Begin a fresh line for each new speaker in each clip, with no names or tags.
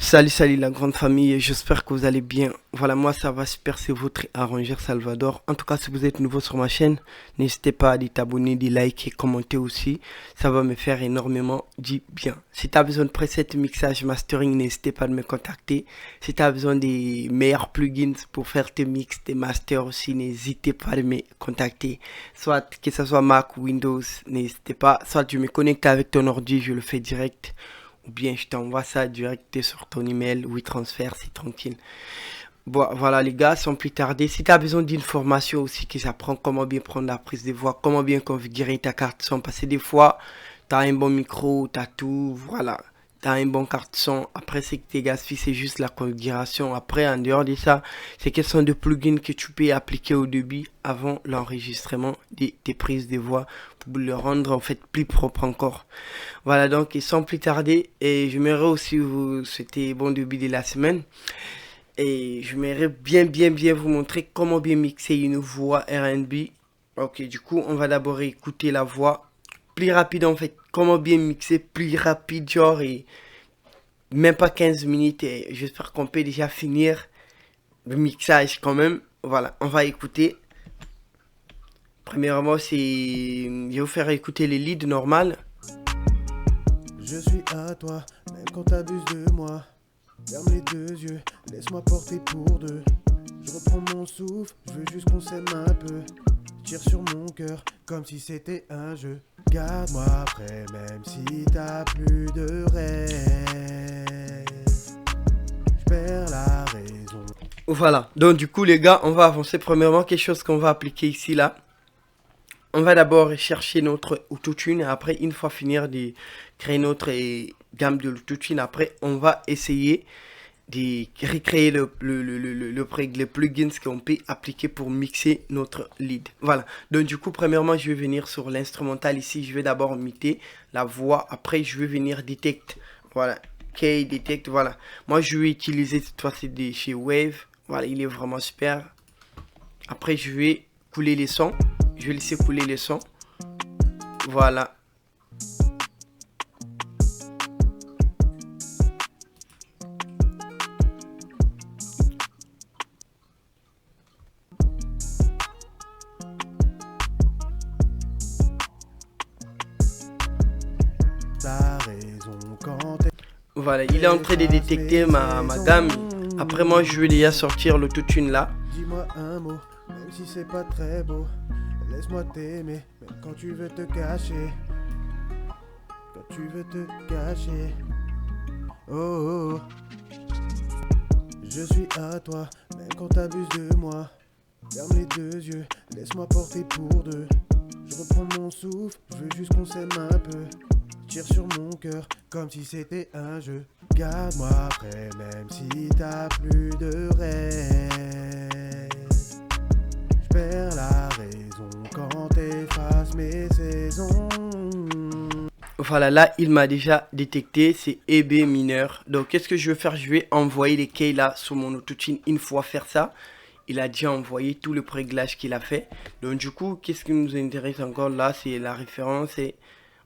Salut la grande famille, j'espère que vous allez bien. Voilà, moi ça va super, c'est votre arrangeur Salvador. En tout cas, si vous êtes nouveau sur ma chaîne, n'hésitez pas à t'abonner, de liker, commenter aussi. Ça va me faire énormément du bien. Si tu as besoin de preset, mixage, mastering, n'hésitez pas à me contacter. Si tu as besoin des meilleurs plugins pour faire tes mix, tes masters aussi, n'hésitez pas à me contacter. Soit que ce soit Mac ou Windows, n'hésitez pas. Soit tu me connectes avec ton ordi, je le fais direct. Ou bien je t'envoie ça direct sur ton email, WeTransfer, c'est tranquille. Bon, voilà les gars, sans plus tarder, si tu as besoin d'une formation aussi qui s'apprend comment bien prendre la prise de voix, comment bien configurer ta carte son, parce que des fois, tu as un bon micro, tu as tout, voilà. Tu as un bon carte son, après c'est que tes gaspilles, c'est juste la configuration. Après, en dehors de ça, c'est question de plugins que tu peux appliquer au début avant l'enregistrement de tes prises de voix pour le rendre en fait plus propre encore. Voilà donc, et sans plus tarder, et j'aimerais aussi vous souhaiter bon début de la semaine. Et j'aimerais bien vous montrer comment bien mixer une voix R&B. Ok, du coup, on va d'abord écouter la voix plus rapide en fait. Comment bien mixer plus rapide, genre, et même pas 15 minutes. Et j'espère qu'on peut déjà finir le mixage quand même. Voilà, on va écouter. Premièrement, c'est... Je vais vous faire écouter les leads normales.
Je suis à toi, même quand t'abuses de moi. Ferme les deux yeux, laisse-moi porter pour deux. Je reprends mon souffle, je veux juste qu'on s'aime un peu. Tire sur mon cœur, comme si c'était un jeu. Garde-moi près, même si t'as plus de rêve. Je perds la raison.
Voilà, donc du coup les gars, on va avancer. Premièrement, quelque chose qu'on va appliquer ici là. On va d'abord chercher notre autotune et après, une fois finir de créer notre gamme de autotune, après, on va essayer de recréer le plugins qu'on peut appliquer pour mixer notre lead. Voilà. Donc, du coup, premièrement, je vais venir sur l'instrumental ici. Je vais d'abord imiter la voix. Après, je vais venir detect. Voilà. Detect. Voilà. Moi, je vais utiliser cette fois-ci de chez Wave. Voilà. Il est vraiment super. Après, je vais couler les sons. Je vais laisser couler les sons. Voilà.
T'as raison quand t'es.
Voilà, il est en train de détecter ma gamme. Après moi, je vais déjà sortir l'autotune là.
Dis-moi un mot, même si c'est pas très beau. Laisse-moi t'aimer, même quand tu veux te cacher. Quand tu veux te cacher. Oh, oh, oh. Je suis à toi, même quand t'abuses de moi. Ferme les deux yeux, laisse-moi porter pour deux. Je reprends mon souffle, je veux juste qu'on s'aime un peu. Tire sur mon cœur, comme si c'était un jeu. Garde-moi près, même si t'as plus de rêve. Je perds la raison quand t'effaces mes saisons.
Voilà, là, il m'a déjà détecté, c'est E B mineur. Donc, qu'est-ce que je vais faire? Je vais envoyer les keys là sur mon autotune. Une fois faire ça, il a déjà envoyé tout le préréglage qu'il a fait. Donc, du coup, qu'est-ce qui nous intéresse encore là? C'est la référence. Et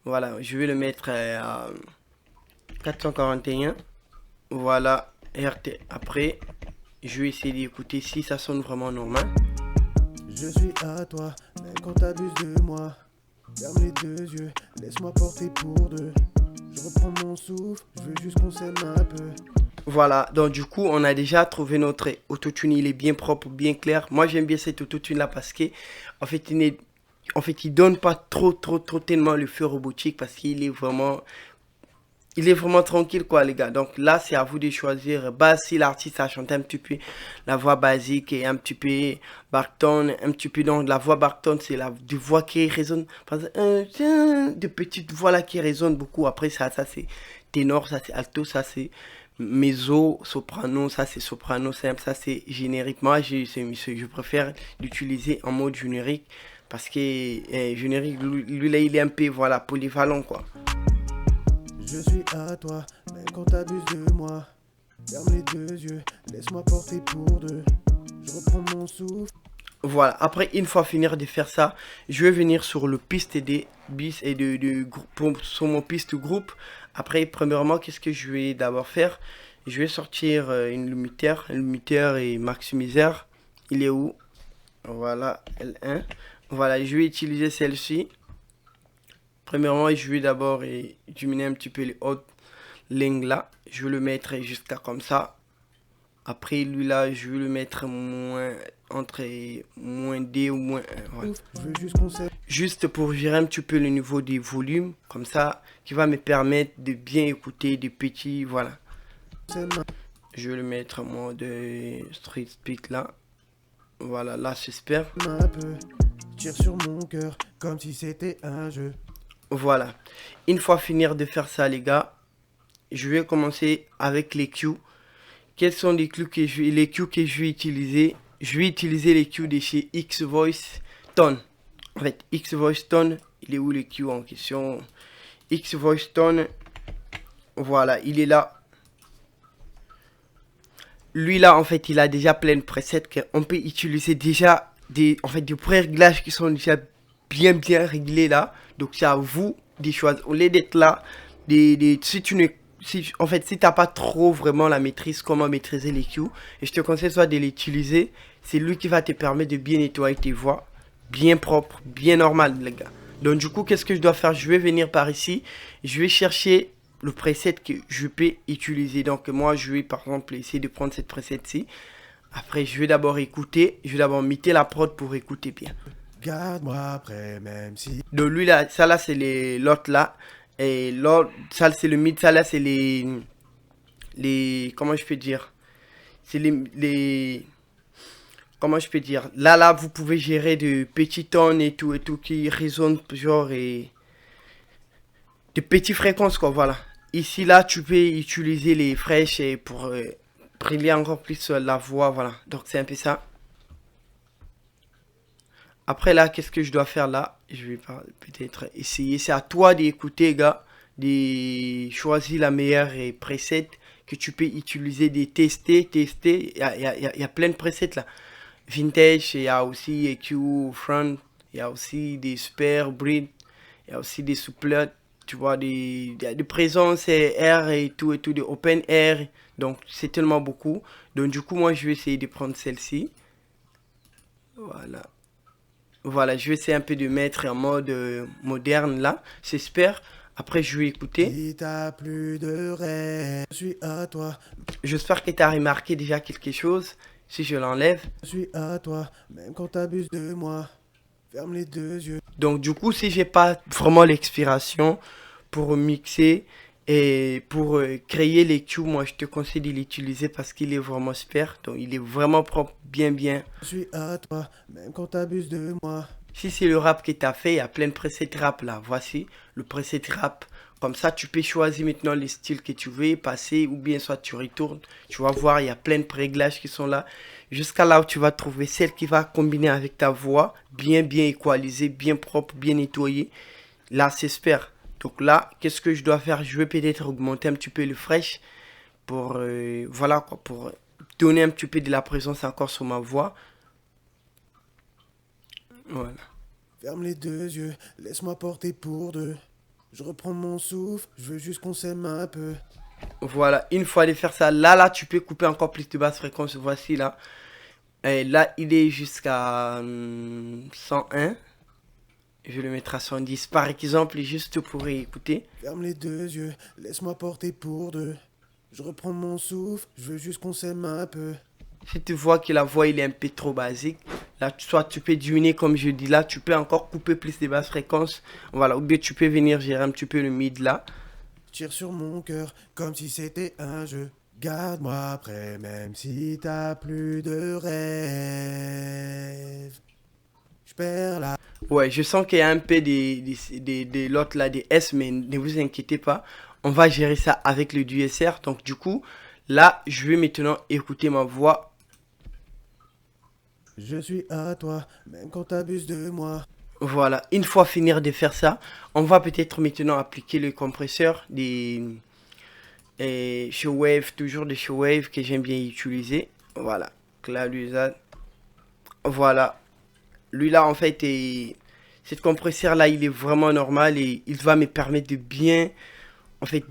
voilà, je vais le mettre à 441. Voilà, RT. Après, je vais essayer d'écouter si ça sonne vraiment normal.
Je suis à toi, même quand t'abuses de moi. Ferme les deux yeux, laisse-moi porter pour deux. Je reprends mon souffle, je veux juste qu'on s'aime un peu.
Voilà, donc du coup, on a déjà trouvé notre autotune. Il est bien propre, bien clair. Moi, j'aime bien cet autotune là parce que, en fait, il donne pas trop tellement le feu robotique parce qu'il est vraiment. Il est vraiment tranquille quoi les gars. Donc là c'est à vous de choisir. Basse si l'artiste a chanté un petit peu la voix basique et un petit peu baritone, un petit peu donc la voix baritone c'est la voix qui résonne. De petites voix là qui résonnent beaucoup. Après ça c'est ténor, ça c'est alto, ça c'est mezzo, soprano, ça c'est soprano simple, ça c'est générique. Moi je préfère l'utiliser en mode générique parce que générique lui là il est un peu voilà polyvalent quoi.
Je suis à toi, même quand t'abuses de moi. Ferme les deux yeux, laisse-moi porter pour deux. Je reprends mon souffle.
Voilà, après une fois finir de faire ça, je vais venir sur le piste des bis et de groupe, sur mon piste groupe. Après, premièrement, qu'est-ce que je vais d'abord faire? je vais sortir une limiteur et maximiseur. Il est où? Voilà, L1. Voilà, je vais utiliser celle-ci. Premièrement, je vais d'abord diminuer un petit peu les hautes lignes là. Je vais le mettre jusqu'à comme ça. Après, lui là, je vais le mettre entre -D ou -1. Voilà.
Je veux juste qu'on s'aime.
Juste pour gérer un petit peu le niveau des volumes. Comme ça, qui va me permettre de bien écouter des petits. Voilà. Je vais le mettre en mode street speak là. Voilà, là, j'espère.
Un peu, tire sur mon cœur comme si c'était un jeu.
Voilà. Une fois finir de faire ça, les gars, je vais commencer avec les Q. Quels sont les Q que je vais utiliser? Je vais utiliser les Q de chez X-Voice Tone. En fait, X-Voice Tone, il est où les Q en question? X-Voice Tone, voilà, il est là. Lui là, en fait, il a déjà plein de presets qu'on peut utiliser déjà des pré-réglages qui sont déjà bien réglés là. Donc c'est à vous de choisir. Au lieu d'être là, si t'as pas trop vraiment la maîtrise, comment maîtriser les Q, et je te conseille soit de l'utiliser. C'est lui qui va te permettre de bien nettoyer tes voix, bien propre, bien normal, les gars. Donc du coup, qu'est-ce que je dois faire? Je vais venir par ici, je vais chercher le preset que je peux utiliser. Donc moi, je vais par exemple essayer de prendre cette preset-ci. Après, je vais d'abord écouter, je vais d'abord mettre la prod pour écouter bien.
Garde-moi après, même si.
Donc lui là, ça là c'est l'autre là. Et l'autre, ça c'est le mid, ça là c'est les comment je peux dire? C'est comment je peux dire? Là, vous pouvez gérer de petits tons et tout qui résonnent genre et de petites fréquences quoi, voilà. Ici là, tu peux utiliser les fraîches et pour briller encore plus la voix, voilà. Donc c'est un peu ça. Après là, qu'est-ce que je dois faire là? Je vais peut-être essayer. C'est à toi d'écouter, gars. De choisir la meilleure preset que tu peux utiliser, de tester. Il y a plein de presets là. Vintage, il y a aussi EQ Front, il y a aussi des Super Breed, il y a aussi des Souplottes, tu vois, des présences R et tout, des Open Air. Donc c'est tellement beaucoup. Donc du coup, moi je vais essayer de prendre celle-ci. Voilà. Voilà, je vais essayer un peu de mettre en mode moderne là, j'espère. Après, je vais écouter.
Si t'as plus de rêve, je suis à toi.
J'espère que tu as remarqué déjà quelque chose. Si je l'enlève.
Je suis à toi, même quand t'abuses de moi. Ferme les deux yeux.
Donc, du coup, si j'ai pas vraiment l'expiration pour mixer et pour créer les Q, moi, je te conseille de l'utiliser parce qu'il est vraiment super. Donc, il est vraiment propre, bien.
Je suis à toi, même quand t'abuses de moi.
Si c'est le rap que tu as fait, il y a plein de presets rap là. Voici le preset rap. Comme ça, tu peux choisir maintenant les styles que tu veux passer ou bien soit tu retournes. Tu vas voir, il y a plein de réglages qui sont là. Jusqu'à là où tu vas trouver celle qui va combiner avec ta voix. Bien équalisée, bien propre, bien nettoyée. Là, j'espère. Donc là, qu'est-ce que je dois faire? Je vais peut-être augmenter un petit peu le fresh. Pour, voilà quoi, pour donner un petit peu de la présence encore sur ma voix. Voilà.
Ferme les deux yeux, laisse-moi porter pour deux. Je reprends mon souffle, je veux juste qu'on s'aime un peu.
Voilà, une fois de faire ça, là, tu peux couper encore plus de basse fréquence. Voici là. Et là, il est jusqu'à 101. Je vais le mettre à 110 par exemple, juste pour écouter.
Ferme les deux yeux, laisse-moi porter pour deux. Je reprends mon souffle, je veux juste qu'on s'aime un peu.
Si tu vois que la voix il est un peu trop basique, là soit tu peux diminuer comme je dis là, tu peux encore couper plus de basses fréquences. Voilà, ou bien tu peux venir gérer un petit peu le mid là.
Tire sur mon cœur comme si c'était un jeu. Garde-moi après même si t'as plus de rêve. Je perds la...
Ouais, je sens qu'il y a un peu des l'autre là, des S, mais ne vous inquiétez pas. On va gérer ça avec le DSR. Donc du coup, là, je vais maintenant écouter ma voix.
Je suis à toi, même quand t'abuses de moi.
Voilà, une fois finir de faire ça, on va peut-être maintenant appliquer le compresseur des Showwave, toujours des Showwave que j'aime bien utiliser. Voilà, là, voilà, lui là en fait, cette compresseur là, il est vraiment normal et il va me permettre de bien, en fait,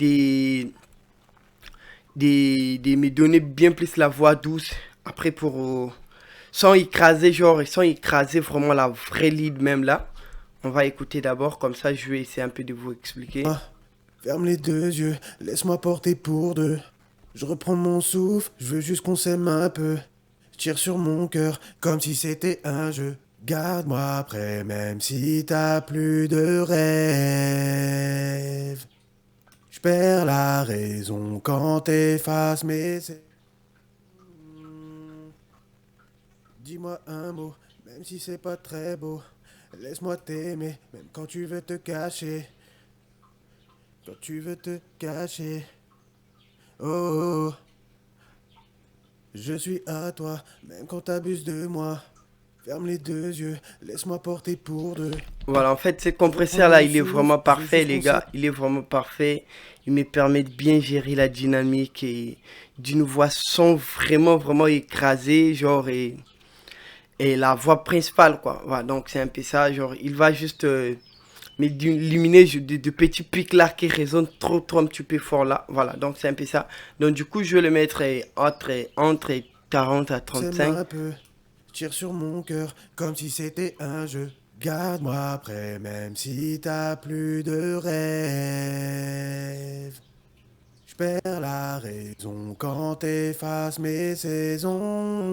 de me donner bien plus la voix douce. Après pour sans écraser genre et sans écraser vraiment la vraie lead même là. On va écouter d'abord, comme ça je vais essayer un peu de vous expliquer.
Ferme les deux yeux, laisse-moi porter pour deux. Je reprends mon souffle, je veux juste qu'on s'aime un peu. Je tire sur mon cœur comme si c'était un jeu. Garde-moi près même si t'as plus de rêve. Je perds la raison quand t'effaces mes... Dis-moi un mot, même si c'est pas très beau. Laisse-moi t'aimer, même quand tu veux te cacher. Quand tu veux te cacher. Oh, oh, oh. Je suis à toi, même quand t'abuses de moi. Ferme les deux yeux, laisse-moi porter pour deux.
Voilà, en fait, ce compresseur là, il est vraiment parfait, les gars. Il est vraiment parfait. Il me permet de bien gérer la dynamique et d'une voix sans vraiment écraser, genre, et la voix principale, quoi. Voilà, donc c'est un peu ça, genre, il va juste m'éliminer de petits pics là qui résonnent trop un petit peu fort là. Voilà, donc c'est un peu ça. Donc du coup, je vais le mettre entre 40 à 35.
Un peu. Tire sur mon cœur comme si c'était un jeu. Garde-moi près même si t'as plus de rêve. Je perds la raison quand t'effaces mes saisons.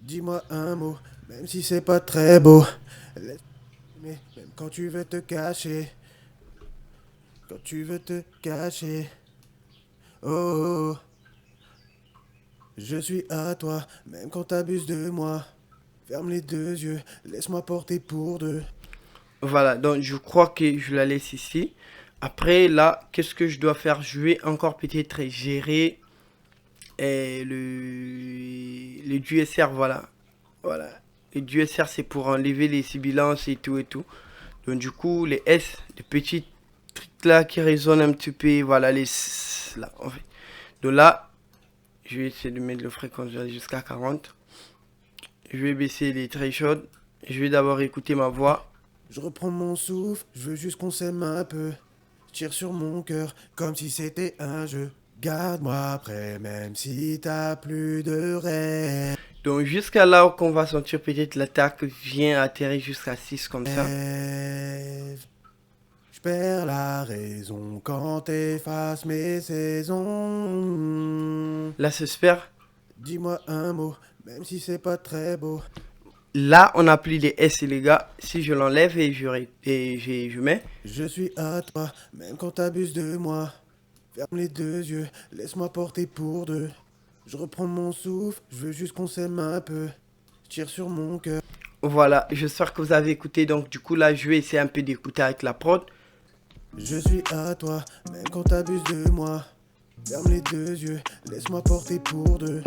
Dis-moi un mot, même si c'est pas très beau. Mais même quand tu veux te cacher. Quand tu veux te cacher. Oh, oh, oh. Je suis à toi, même quand t'abuses de moi. Ferme les deux yeux, laisse-moi porter pour deux.
Voilà, donc je crois que je la laisse ici. Après, là, qu'est-ce que je dois faire? Je vais encore peut-être gérer le DSR, voilà. Voilà. Le DSR, c'est pour enlever les sibilances et tout. Donc du coup, les S, les petits trucs là qui résonnent un petit peu, voilà, les S, là, en fait. Donc là, je vais essayer de mettre le fréquence jusqu'à 40. Je vais baisser les thresholds. Je vais d'abord écouter ma voix.
Je reprends mon souffle, je veux juste qu'on s'aime un peu. Je tire sur mon cœur comme si c'était un jeu. Garde-moi près même si t'as plus de rêve.
Donc jusqu'à là qu'on va sentir peut-être l'attaque vient atterrir jusqu'à 6 comme ça.
Je perds la raison quand t'effaces mes saisons.
Là, j'espère.
Dis-moi un mot, même si c'est pas très beau.
Là, on applique les S, les gars. Si je l'enlève et je mets.
Je suis à toi, même quand t'abuses de moi. Ferme les deux yeux, laisse-moi porter pour deux. Je reprends mon souffle, je veux juste qu'on s'aime un peu. Je tire sur mon cœur.
Voilà, j'espère que vous avez écouté. Donc du coup, là, je vais essayer un peu d'écouter avec la prod.
Je suis à toi, même quand t'abuses de moi. Ferme les deux yeux, laisse-moi porter pour deux.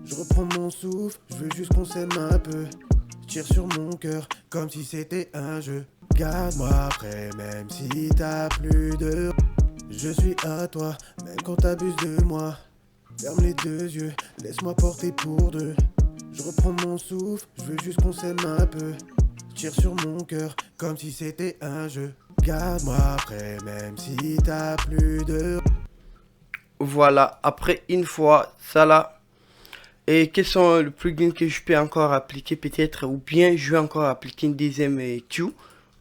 Je reprends mon souffle, je veux juste qu'on s'aime un peu. Je tire sur mon cœur, comme si c'était un jeu. Garde-moi près, même si t'as plus de... Je suis à toi, même quand t'abuses de moi. Ferme les deux yeux, laisse-moi porter pour deux. Je reprends mon souffle, je veux juste qu'on s'aime un peu. Je tire sur mon cœur, comme si c'était un jeu. Garde-moi près, même si t'as plus de...
Voilà, après une fois ça là. Et quels sont le plugin que je peux encore appliquer peut-être, ou bien je vais encore appliquer une deuxième tune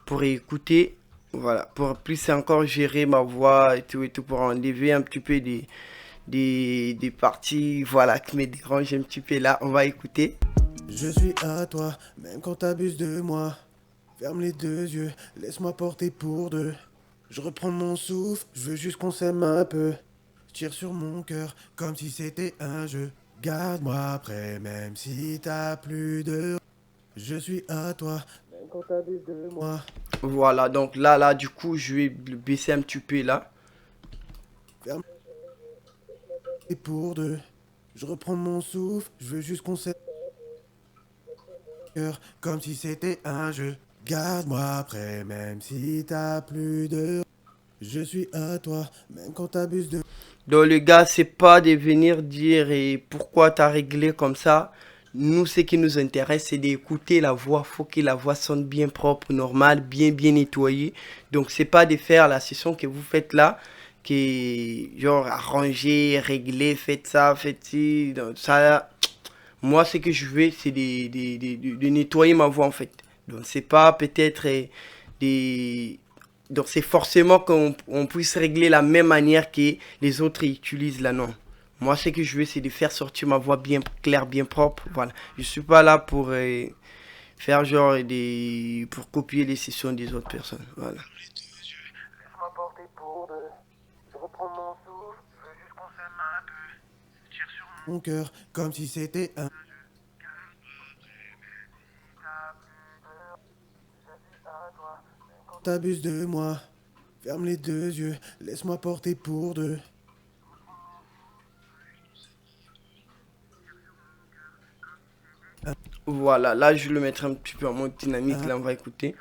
pour écouter, voilà, pour plus encore gérer ma voix et tout, pour enlever un petit peu des parties, voilà, qui me dérangent un petit peu. Là, on va écouter.
Je suis à toi, même quand t'abuses de moi. Ferme les deux yeux, laisse-moi porter pour deux. Je reprends mon souffle, je veux juste qu'on s'aime un peu. Je tire sur mon cœur, comme si c'était un jeu. Garde-moi près, même si t'as plus de... Je suis à toi, même quand t'abuses de moi.
Voilà, donc là, du coup, je vais le baisser un petit peu là.
Ferme et pour deux. Je reprends mon souffle, je veux juste qu'on s'aime. Comme si c'était un jeu. Garde-moi près, même si t'as plus de... Je suis à toi, même quand t'abuses de...
Donc les gars, c'est pas de venir dire et pourquoi t'as réglé comme ça. Nous, ce qui nous intéresse, c'est d'écouter la voix. Faut que la voix sonne bien propre, normale, bien nettoyée. Donc c'est pas de faire la session que vous faites là qui est genre arrangé, réglé, faites ça, faites ci, donc ça. Moi, ce que je veux, c'est de nettoyer ma voix en fait. Donc, c'est pas peut-être des. Donc, c'est forcément qu'on puisse régler la même manière que les autres utilisent là, non. Moi, ce que je veux, c'est de faire sortir ma voix bien claire, bien propre. Voilà. Je suis pas là pour faire genre des. Pour copier les sessions des autres personnes. Voilà.
Laisse-moi porter pour deux. Je reprends mon souffle, je veux juste qu'on s'aime un peu. Je tire sur mon cœur comme si c'était un. T'abuses de moi, ferme les deux yeux, laisse-moi porter pour deux.
Voilà. Là, je vais le mettre un petit peu en mode dynamique. Là, on va écouter.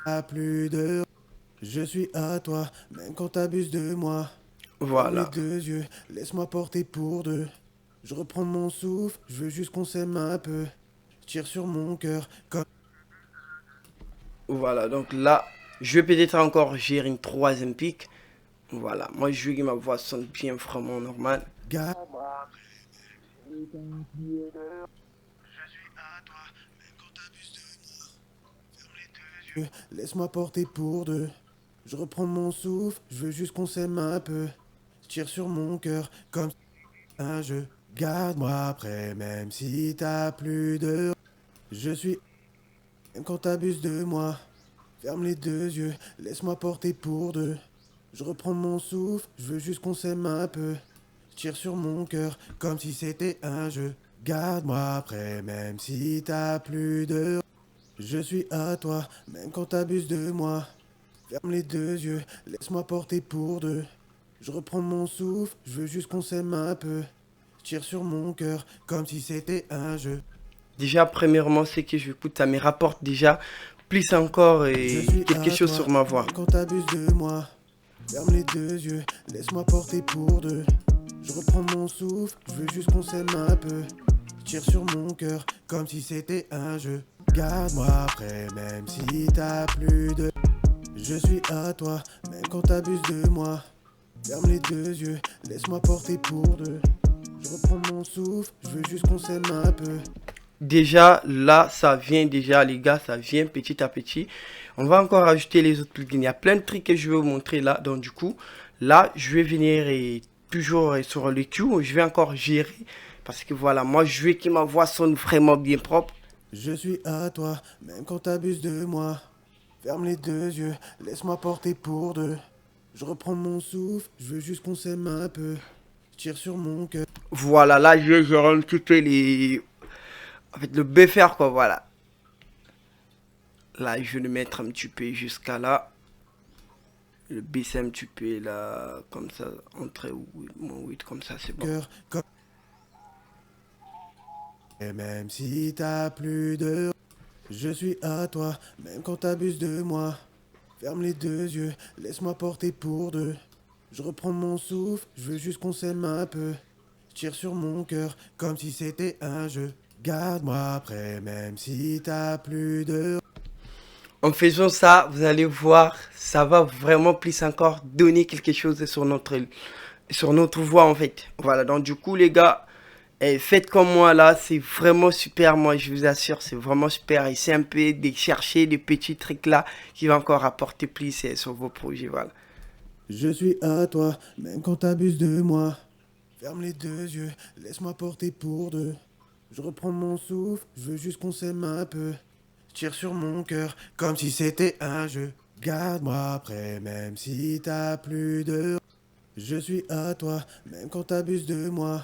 À plus de. Je suis à toi, même quand t'abuses de moi. Ferme les
Voilà.
deux yeux, laisse-moi porter pour deux. Je reprends mon souffle, je veux juste qu'on s'aime un peu. Je tire sur mon cœur comme.
Voilà. Donc là, je vais peut-être encore gérer une troisième pique. Voilà. Moi, je veux que ma voix sonne bien vraiment normale.
Gars. Je suis à toi, même quand t'abuses de moi. Ferme les deux yeux, laisse-moi porter pour deux. Je reprends mon souffle, je veux juste qu'on s'aime un peu. Je tire sur mon cœur comme un jeu. Garde-moi près, même si t'as plus de. Je suis. Même quand t'abuses de moi. Ferme les deux yeux, laisse-moi porter pour deux. Je reprends mon souffle, je veux juste qu'on s'aime un peu. Je tire sur mon cœur comme si c'était un jeu. Garde-moi près, même si t'as plus de. Je suis à toi, même quand t'abuses de moi. Ferme les deux yeux, laisse-moi porter pour deux. Je reprends mon souffle, je veux juste qu'on s'aime un peu. Je tire sur mon cœur comme si c'était un jeu.
Déjà, premièrement, c'est que je écoute, ça me rapporte déjà plus encore
Je suis
quelque
à
chose
toi,
sur ma voix.
même quand t'abuses de moi. Ferme les deux yeux, laisse-moi porter pour deux. Je reprends mon souffle, je veux juste qu'on s'aime un peu. Je tire sur mon cœur comme si c'était un jeu. Garde-moi près, même si t'as plus de. Je suis à toi, même quand t'abuses de moi. Ferme les deux yeux, laisse-moi porter pour deux. Je reprends mon souffle, je veux juste qu'on s'aime un peu.
Déjà, là, ça vient déjà, les gars, ça vient petit à petit. On va encore ajouter les autres plugins. Il y a plein de trucs que je vais vous montrer là. Donc, du coup, là, je vais venir et toujours sur le Q. Je vais encore gérer. Parce que voilà, moi, je veux que ma voix sonne vraiment bien propre.
Je suis à toi, même quand t'abuses de moi. Ferme les deux yeux, laisse-moi porter pour deux. Je reprends mon souffle, je veux juste qu'on s'aime un peu. Je tire sur mon cœur.
Voilà, là, je vais gérer un petit peu les. En fait, le buffer, quoi, voilà. Là, je vais le mettre un petit peu jusqu'à là. Le baisser un petit peu là, comme ça, entre 8, comme ça, c'est bon.
Cœur comme. Et même si t'as plus de. Je suis à toi, même quand t'abuses de moi. Ferme les deux yeux, laisse-moi porter pour deux. Je reprends mon souffle, je veux juste qu'on s'aime un peu. Je tire sur mon cœur comme si c'était un jeu. Garde-moi près, même si t'as plus de.
En faisant ça, vous allez voir, ça va vraiment plus encore donner quelque chose sur notre voix en fait. Voilà, donc du coup les gars, faites comme moi là, c'est vraiment super, moi je vous assure, c'est vraiment super. Essayez un peu de chercher des petits trucs là qui vont encore apporter plus sur vos projets, voilà.
Je suis à toi, même quand t'abuses de moi. Ferme les deux yeux, laisse-moi porter pour deux. Je reprends mon souffle, je veux juste qu'on s'aime un peu. Je tire sur mon cœur comme si c'était un jeu. Garde-moi près, même si t'as plus de. Je suis à toi, même quand t'abuses de moi.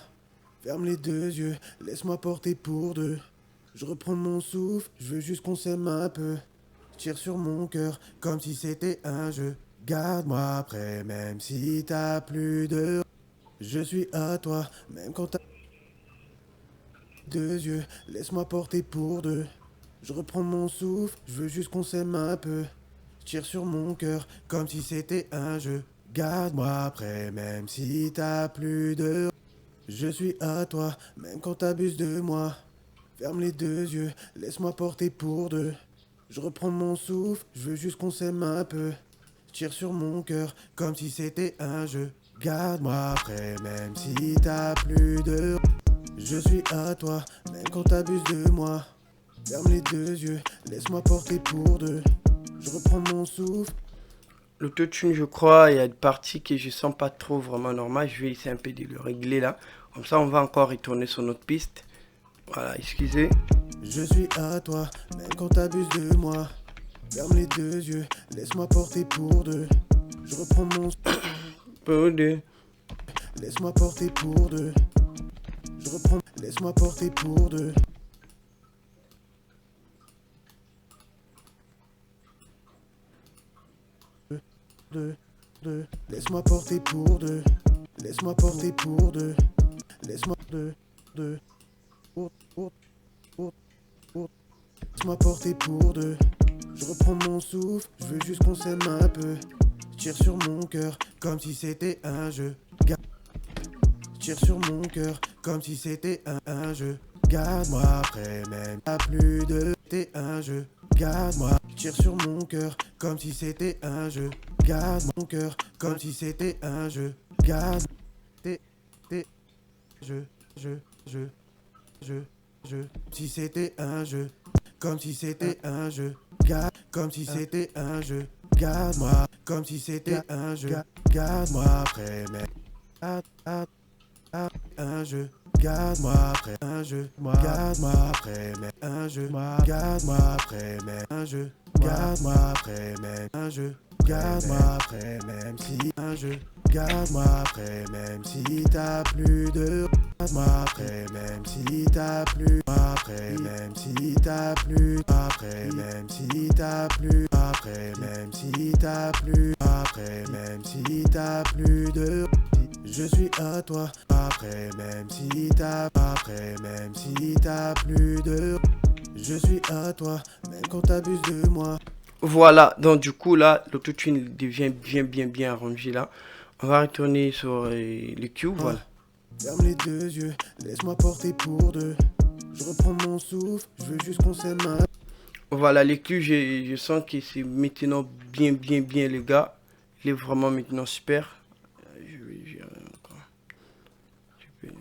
Ferme les deux yeux, laisse-moi porter pour deux. Je reprends mon souffle, je veux juste qu'on s'aime un peu. Je tire sur mon cœur comme si c'était un jeu. Garde-moi près, même si t'as plus de. Je suis à toi, même quand t'as deux yeux, laisse-moi porter pour deux. Je reprends mon souffle, je veux juste qu'on s'aime un peu. Je tire sur mon cœur comme si c'était un jeu. Garde-moi près, même si t'as plus de. Je suis à toi, même quand t'abuses de moi. Ferme les deux yeux, laisse-moi porter pour deux. Je reprends mon souffle, je veux juste qu'on s'aime un peu. Je Tire sur mon cœur comme si c'était un jeu. Garde-moi près même si t'as plus de... Je suis à toi, même quand t'abuses de moi. Ferme les deux yeux, laisse-moi porter pour deux. Je reprends mon souffle.
L'autotune, je crois, il y a des parties que je sens pas trop vraiment normales. Je vais essayer un peu de le régler là. Comme ça, on va encore retourner sur notre piste. Voilà, excusez.
Je suis à toi, même quand t'abuses de moi. Ferme les deux yeux, laisse-moi porter pour deux. Je reprends mon...
Pour deux.
Laisse-moi porter pour deux. Je reprends... Laisse-moi porter pour deux. Deux. Laisse-moi porter pour deux. Laisse-moi porter pour deux. Laisse-moi deux. Laisse-moi porter pour deux. Je reprends mon souffle, je veux juste qu'on s'aime un peu. Tire sur mon cœur comme si c'était un jeu. Tire sur mon cœur comme si c'était un jeu. Garde-moi près même pas plus de... T'es un jeu. Garde-moi. Tire sur mon cœur comme si c'était un jeu. Garde mon cœur comme si c'était un jeu. Garde. T'es. Je. Si c'était un jeu. Comme si c'était un jeu. Garde. Comme si c'était un jeu. Garde-moi. Comme si c'était un jeu. Garde-moi près même. Un jeu, garde-moi après un jeu, garde-moi après mais un jeu, garde-moi après mais un jeu, garde-moi après même un jeu, garde-moi après même si un jeu, garde-moi après même si t'as plus de, garde-moi après même si t'as plus, après même si t'as plus, après même si t'as plus, après même si t'as plus, après même si t'as plus de. Je suis à toi, après même si t'as plus de... Je suis à toi, même quand t'abuses de moi.
Voilà, donc du coup là, l'autotune devient bien arrangé là. On va retourner sur le cue, voilà.
Ferme les deux yeux, laisse-moi porter pour deux. Je reprends mon souffle, je veux juste qu'on s'aime un...
Voilà, le cue, je sens que c'est maintenant bien les gars. Il est vraiment maintenant super. Je vais gérer encore. Je vais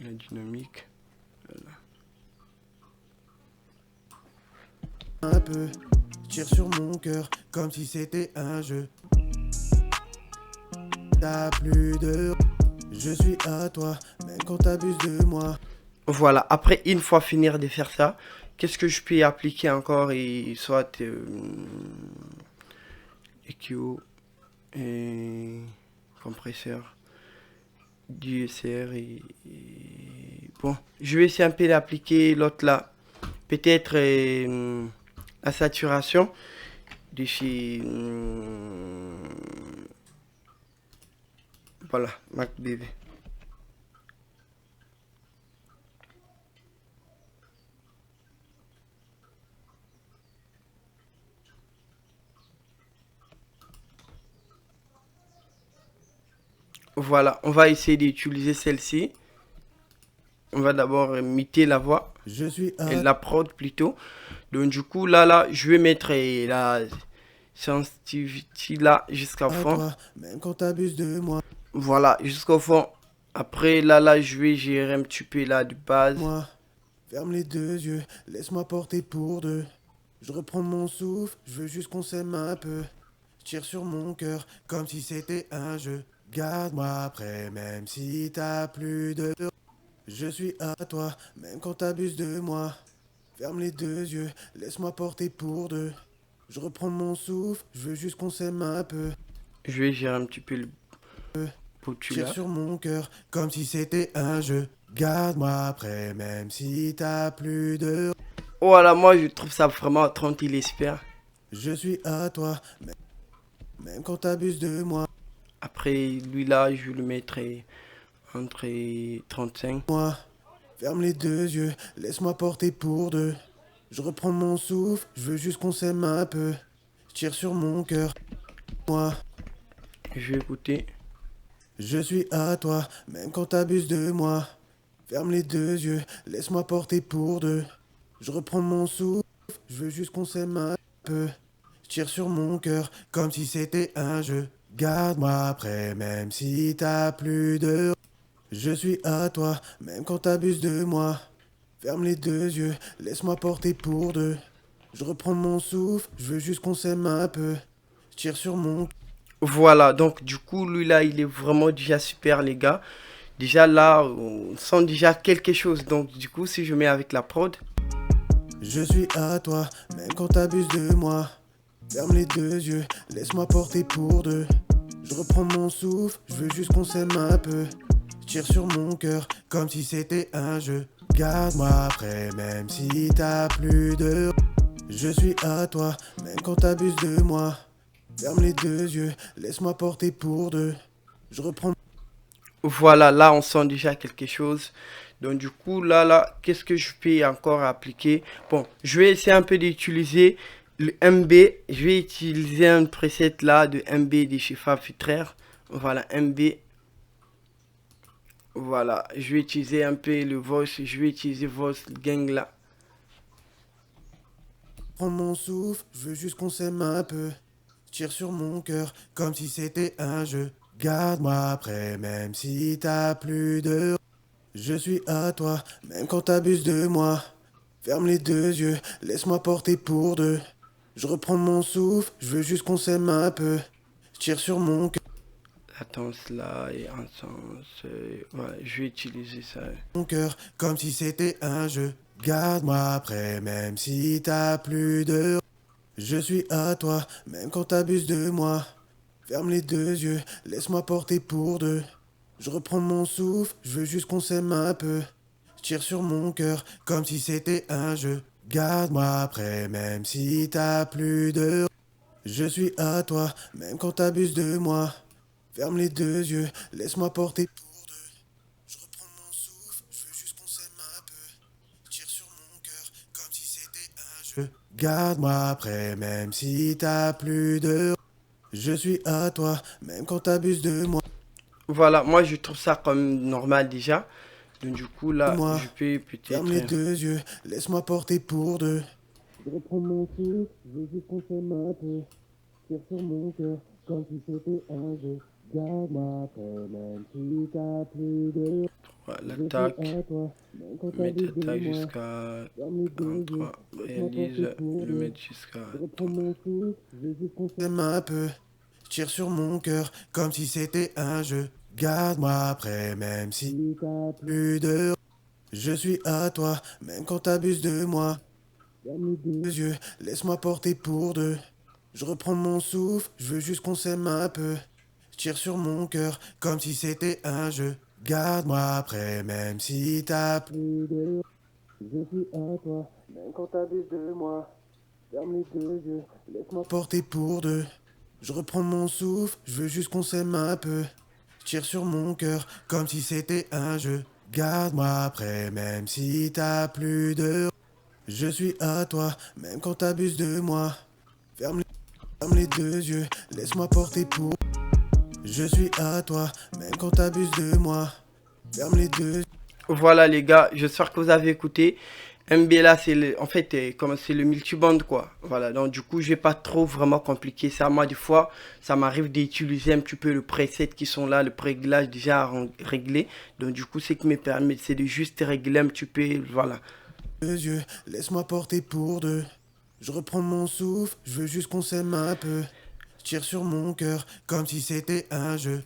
la dynamique. Voilà.
Un peu, tire sur mon cœur comme si c'était un jeu. T'as plus de... Je suis à toi, même quand t'abuses de moi.
Voilà, après une fois finir de faire ça, qu'est-ce que je peux y appliquer encore et soit EQ et compresseur du SR bon, je vais essayer un peu d'appliquer l'autre là, peut-être la saturation de chez voilà, Mac BV. Voilà, on va essayer d'utiliser celle-ci. On va d'abord imiter la voix.
Je suis
et la prod plutôt. Donc du coup, là, je vais mettre la sensitivity là jusqu'au fond.
Toi, même quand t'abuses de moi.
Voilà, jusqu'au fond. Après, là, je vais gérer un petit peu là de base.
Moi, ferme les deux yeux, laisse-moi porter pour deux. Je reprends mon souffle, je veux juste qu'on s'aime un peu. Je tire sur mon cœur comme si c'était un jeu. Garde-moi après, même si t'as plus de... Je suis à toi, même quand t'abuses de moi. Ferme les deux yeux, laisse-moi porter pour deux. Je reprends mon souffle, je veux juste qu'on s'aime un peu.
Je vais gérer un petit peu le potu
Tire
là.
sur mon cœur comme si c'était un jeu. Garde-moi après, même si t'as plus de...
Voilà, moi je trouve ça vraiment tranquille et super.
Je suis à toi, même quand t'abuses de moi.
Après, lui là, je vais le mettre entre 35.
Moi, ferme les deux yeux, laisse-moi porter pour deux. Je reprends mon souffle, je veux juste qu'on s'aime un peu. Je tire sur mon cœur. Moi,
Je vais écouter.
je suis à toi, même quand t'abuses de moi. Ferme les deux yeux, laisse-moi porter pour deux. Je reprends mon souffle, je veux juste qu'on s'aime un peu. Je tire sur mon cœur comme si c'était un jeu. Garde-moi près même si t'as plus de... Je suis à toi même quand t'abuses de moi. Ferme les deux yeux, laisse-moi porter pour deux. Je reprends mon souffle, je veux juste qu'on s'aime un peu. Je tire sur mon...
Voilà, donc du coup, lui là, il est vraiment déjà super, les gars. Déjà là, on sent déjà quelque chose. Donc du coup, si je mets avec la prod,
Je suis à toi, même quand t'abuses de moi. Ferme les deux yeux, laisse-moi porter pour deux. Je reprends mon souffle, je veux juste qu'on s'aime un peu. Je tire sur mon cœur, comme si c'était un jeu. Garde-moi près, même si t'as plus de... Je suis à toi, même quand t'abuses de moi. Ferme les deux yeux, laisse-moi porter pour deux. Je reprends...
voilà, là, on sent déjà quelque chose. Donc du coup, là, qu'est-ce que je peux encore appliquer? Bon, je vais essayer un peu d'utiliser le MB. Je vais utiliser un preset là de MB de chez Fab Futraire. Voilà, MB. Voilà, je vais utiliser un peu le voice. Je vais utiliser voice gang là.
Prends mon souffle, je veux juste qu'on s'aime un peu. Je tire sur mon cœur, comme si c'était un jeu. Garde-moi près, même si t'as plus de... Je suis à toi, même quand t'abuses de moi. Ferme les deux yeux, laisse-moi porter pour deux. Je reprends mon souffle, je veux juste qu'on s'aime un peu. Je tire sur mon cœur.
Latence là et un sens. Ouais, je vais utiliser ça.
Mon cœur, comme si c'était un jeu. Garde-moi près, même si t'as plus de... Je suis à toi, même quand t'abuses de moi. Ferme les deux yeux, laisse-moi porter pour deux. Je reprends mon souffle, je veux juste qu'on s'aime un peu. Je tire sur mon cœur, comme si c'était un jeu. Garde-moi près, même si t'as plus de... Je suis à toi, même quand t'abuses de moi. Ferme les deux yeux, laisse-moi porter pour deux. Je reprends mon souffle, je veux juste qu'on s'aime un peu. Je tire sur mon cœur, comme si c'était un jeu. Garde-moi près, même si t'as plus de... Je suis à toi, même quand t'abuses de moi.
Voilà, moi je trouve ça comme normal déjà. Donc du coup là,
Moi,
je peux
ferme
peut-être...
les deux yeux, laisse-moi porter pour deux. Je reprends mon souffle, je veux juste qu'on s'aime un peu. Tire sur mon cœur, comme si c'était un jeu. Garde-moi près, même si t'as plus de...
Voilà,
Je
tac.
suis à toi, même quand
Mettre
t'abuses de
tac
moi.
jusqu'à
Ferme les deux yeux,
43.
laisse-moi porter
Réalise,
pour
le
deux.
mettre jusqu'à
Je reprends
3.
mon souffle, je veux juste qu'on s'aime un peu. Je tire sur mon cœur, comme si c'était un jeu. Garde-moi près, même si t'as plus de... Je suis à toi, même quand t'abuses de moi. Ferme les deux yeux, laisse-moi porter pour deux. Je reprends mon souffle, je veux juste qu'on s'aime un peu. Je tire sur mon cœur, comme si c'était un jeu. Garde-moi près, même si t'as plus de... Je suis à toi, même quand t'abuses de moi. Ferme les deux yeux, laisse-moi porter pour deux. Je reprends mon souffle, je veux juste qu'on s'aime un peu. Je tire sur mon cœur, comme si c'était un jeu. Garde-moi près, même si t'as plus de... Je suis à toi, même quand t'abuses de moi. Ferme les deux yeux, laisse-moi porter pour... Je suis à toi, même quand t'abuses de moi. Ferme les deux yeux.
Voilà les gars, j'espère que vous avez écouté. MB là, en fait, comme c'est le multiband quoi. Voilà, donc du coup, je vais pas trop vraiment compliquer ça. Moi, des fois, ça m'arrive d'utiliser un petit peu le preset qui sont là, le préréglage déjà réglé. Donc du coup, ce qui me permet, c'est de juste régler un petit peu, voilà.
Deux yeux, laisse-moi porter pour deux. Je reprends mon souffle, je veux juste qu'on s'aime un peu. Je tire sur mon cœur, comme si c'était un jeu.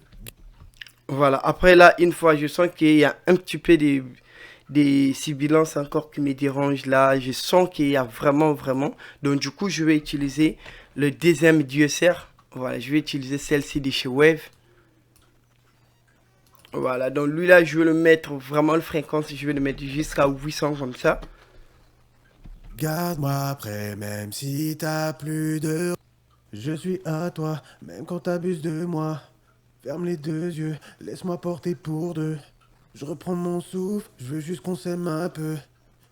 Voilà, après là, une fois, je sens qu'il y a un petit peu des sibilances encore qui me dérangent là. Je sens qu'il y a vraiment. Donc du coup, je vais utiliser le deuxième DSR. Voilà, je vais utiliser celle-ci de chez Wave. Voilà, donc lui là, je vais le mettre vraiment le fréquence, je vais le mettre jusqu'à 800 comme ça.
Garde-moi près, même si t'as plus de... Je suis à toi, même quand t'abuses de moi. Ferme les deux yeux, laisse-moi porter pour deux. Je reprends mon souffle, je veux juste qu'on s'aime un peu.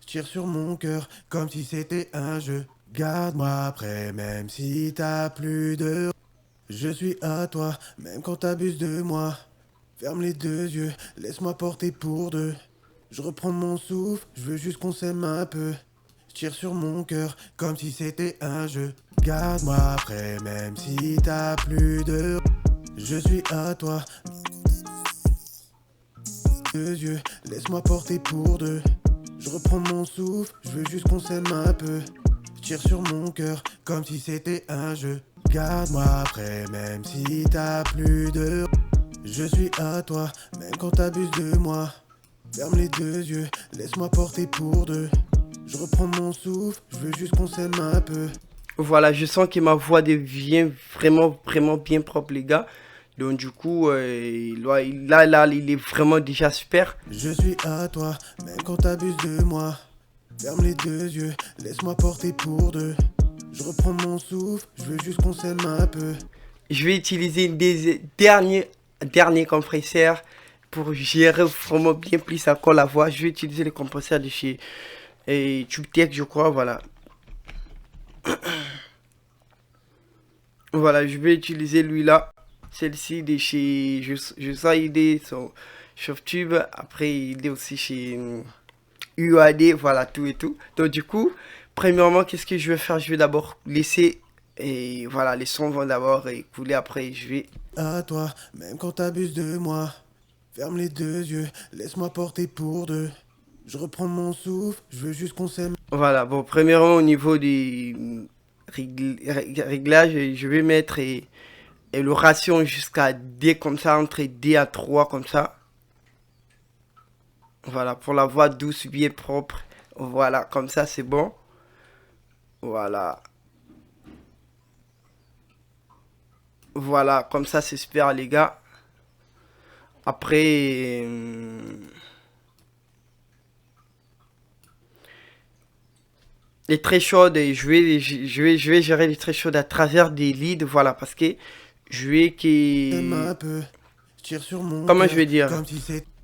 Je tire sur mon cœur, comme si c'était un jeu. Garde-moi près, même si t'as plus de... Je suis à toi, même quand t'abuses de moi. Ferme les deux yeux, laisse-moi porter pour deux. Je reprends mon souffle, je veux juste qu'on s'aime un peu. Je tire sur mon cœur comme si c'était un jeu. Garde-moi après même si t'as plus de... Je suis à toi. Deux yeux, laisse-moi porter pour deux. Je reprends mon souffle, je veux juste qu'on s'aime un peu. Tire sur mon cœur comme si c'était un jeu. Garde-moi après même si t'as plus de... Je suis à toi, même quand t'abuses de moi. Ferme les deux yeux, laisse-moi porter pour deux. Je reprends mon souffle, je veux juste qu'on s'aime un peu.
Voilà, je sens que ma voix devient vraiment bien propre, les gars. Donc du coup, là, il est vraiment déjà super.
Je suis à toi, même quand t'abuses de moi. Ferme les deux yeux, laisse-moi porter pour deux. Je reprends mon souffle, je veux juste qu'on s'aime un peu.
Je vais utiliser des derniers compresseurs pour gérer vraiment bien plus encore la voix. Je vais utiliser les compresseurs de chez TubeTech, je crois, voilà. Voilà, je vais utiliser lui là. Celle-ci de chez... Je sais, il est sur Tube. Après, il est aussi chez UAD. Voilà, tout et tout. Donc, du coup, premièrement, qu'est-ce que je vais faire? Je vais d'abord laisser... Et voilà, les sons vont d'abord écouler. Après, je vais...
À toi, même quand t'abuses de moi. Ferme les deux yeux, laisse-moi porter pour deux. Je reprends mon souffle, je veux juste qu'on s'aime.
Voilà, bon, premièrement, au niveau des réglages, je vais mettre... Et le ratio jusqu'à D comme ça, entre D à 3 comme ça. Voilà, pour la voix douce, bien propre. Voilà, comme ça c'est bon. Voilà. Voilà, comme ça c'est super les gars. Après... les très chaudes, je vais gérer les très chaudes à travers des leads, voilà, parce que je vais comment je vais dire,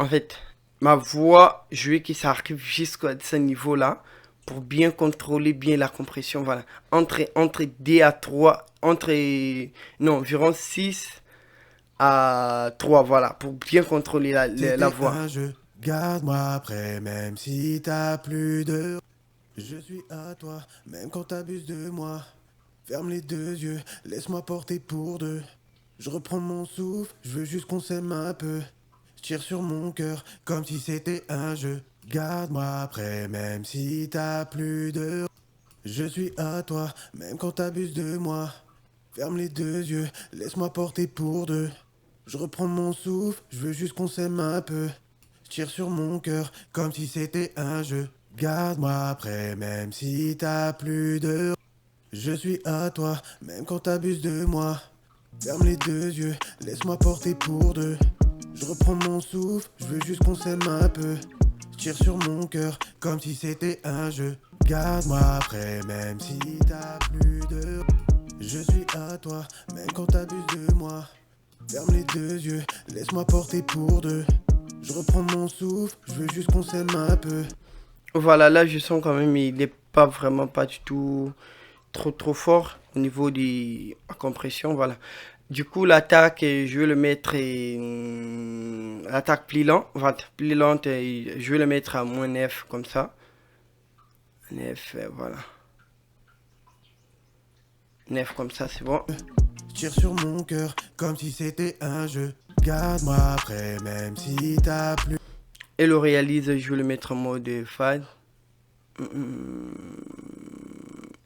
en fait, ma voix, je vais que ça arrive jusqu'à ce niveau-là, pour bien contrôler bien la compression, voilà, entre D à 3, non, environ 6 à 3, voilà, pour bien contrôler la voix.
Garde-moi après, même si t'as plus de... Je suis à toi, même quand t'abuses de moi. Ferme les deux yeux, laisse-moi porter pour deux. Je reprends mon souffle, je veux juste qu'on s'aime un peu. Je tire sur mon cœur, comme si c'était un jeu. Garde-moi après, même si t'as plus de... Je suis à toi, même quand t'abuses de moi. Ferme les deux yeux, laisse-moi porter pour deux. Je reprends mon souffle, je veux juste qu'on s'aime un peu. Je tire sur mon cœur, comme si c'était un jeu. Garde-moi après, même si t'as plus de... Je suis à toi, même quand t'abuses de moi. Ferme les deux yeux, laisse-moi porter pour deux. Je reprends mon souffle, je veux juste qu'on s'aime un peu. Je tire sur mon cœur, comme si c'était un jeu. Garde-moi après, même si t'as plus de... Je suis à toi, même quand t'abuses de moi. Ferme les deux yeux, laisse-moi porter pour deux. Je reprends mon souffle, je veux juste qu'on s'aime un peu.
Voilà, là je sens quand même il n'est pas vraiment pas du tout trop fort au niveau de la compression, voilà. Du coup l'attaque, je vais le mettre l'attaque plus lente, je vais le mettre à moins 9 comme ça. 9, voilà. 9 comme ça, c'est bon.
Je tire sur mon cœur comme si c'était un jeu. Garde-moi après, même si t'as plus...
Et le réalise, je vais le mettre en mode fade.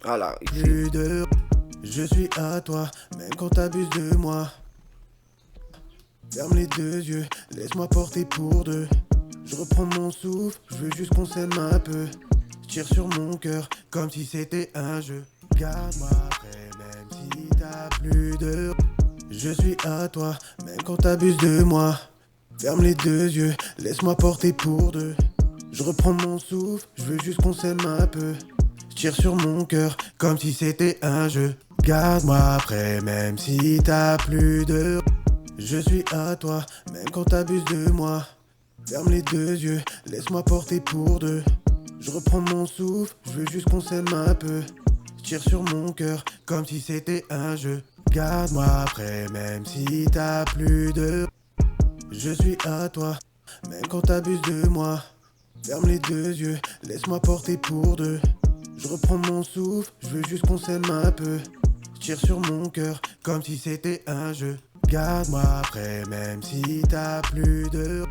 Voilà, ici.
Je suis à toi, même quand t'abuses de moi. Ferme les deux yeux, laisse-moi porter pour deux. Je reprends mon souffle, je veux juste qu'on s'aime un peu. Je tire sur mon cœur, comme si c'était un jeu. Garde-moi après, même si t'as plus de... Je suis à toi, même quand t'abuses de moi. Ferme les deux yeux, laisse-moi porter pour deux. Je reprends mon souffle, je veux juste qu'on s'aime un peu. Je tire sur mon cœur, comme si c'était un jeu. Garde-moi après, même si t'as plus de... Je suis à toi, même quand t'abuses de moi. Ferme les deux yeux, laisse-moi porter pour deux. Je reprends mon souffle, je veux juste qu'on s'aime un peu. Je tire sur mon cœur, comme si c'était un jeu. Garde-moi après, même si t'as plus de... Je suis à toi, même quand t'abuses de moi. Ferme les deux yeux, laisse-moi porter pour deux. Je reprends mon souffle, je veux juste qu'on s'aime un peu. Je tire sur mon cœur comme si c'était un jeu. Garde-moi après, même si t'as plus de...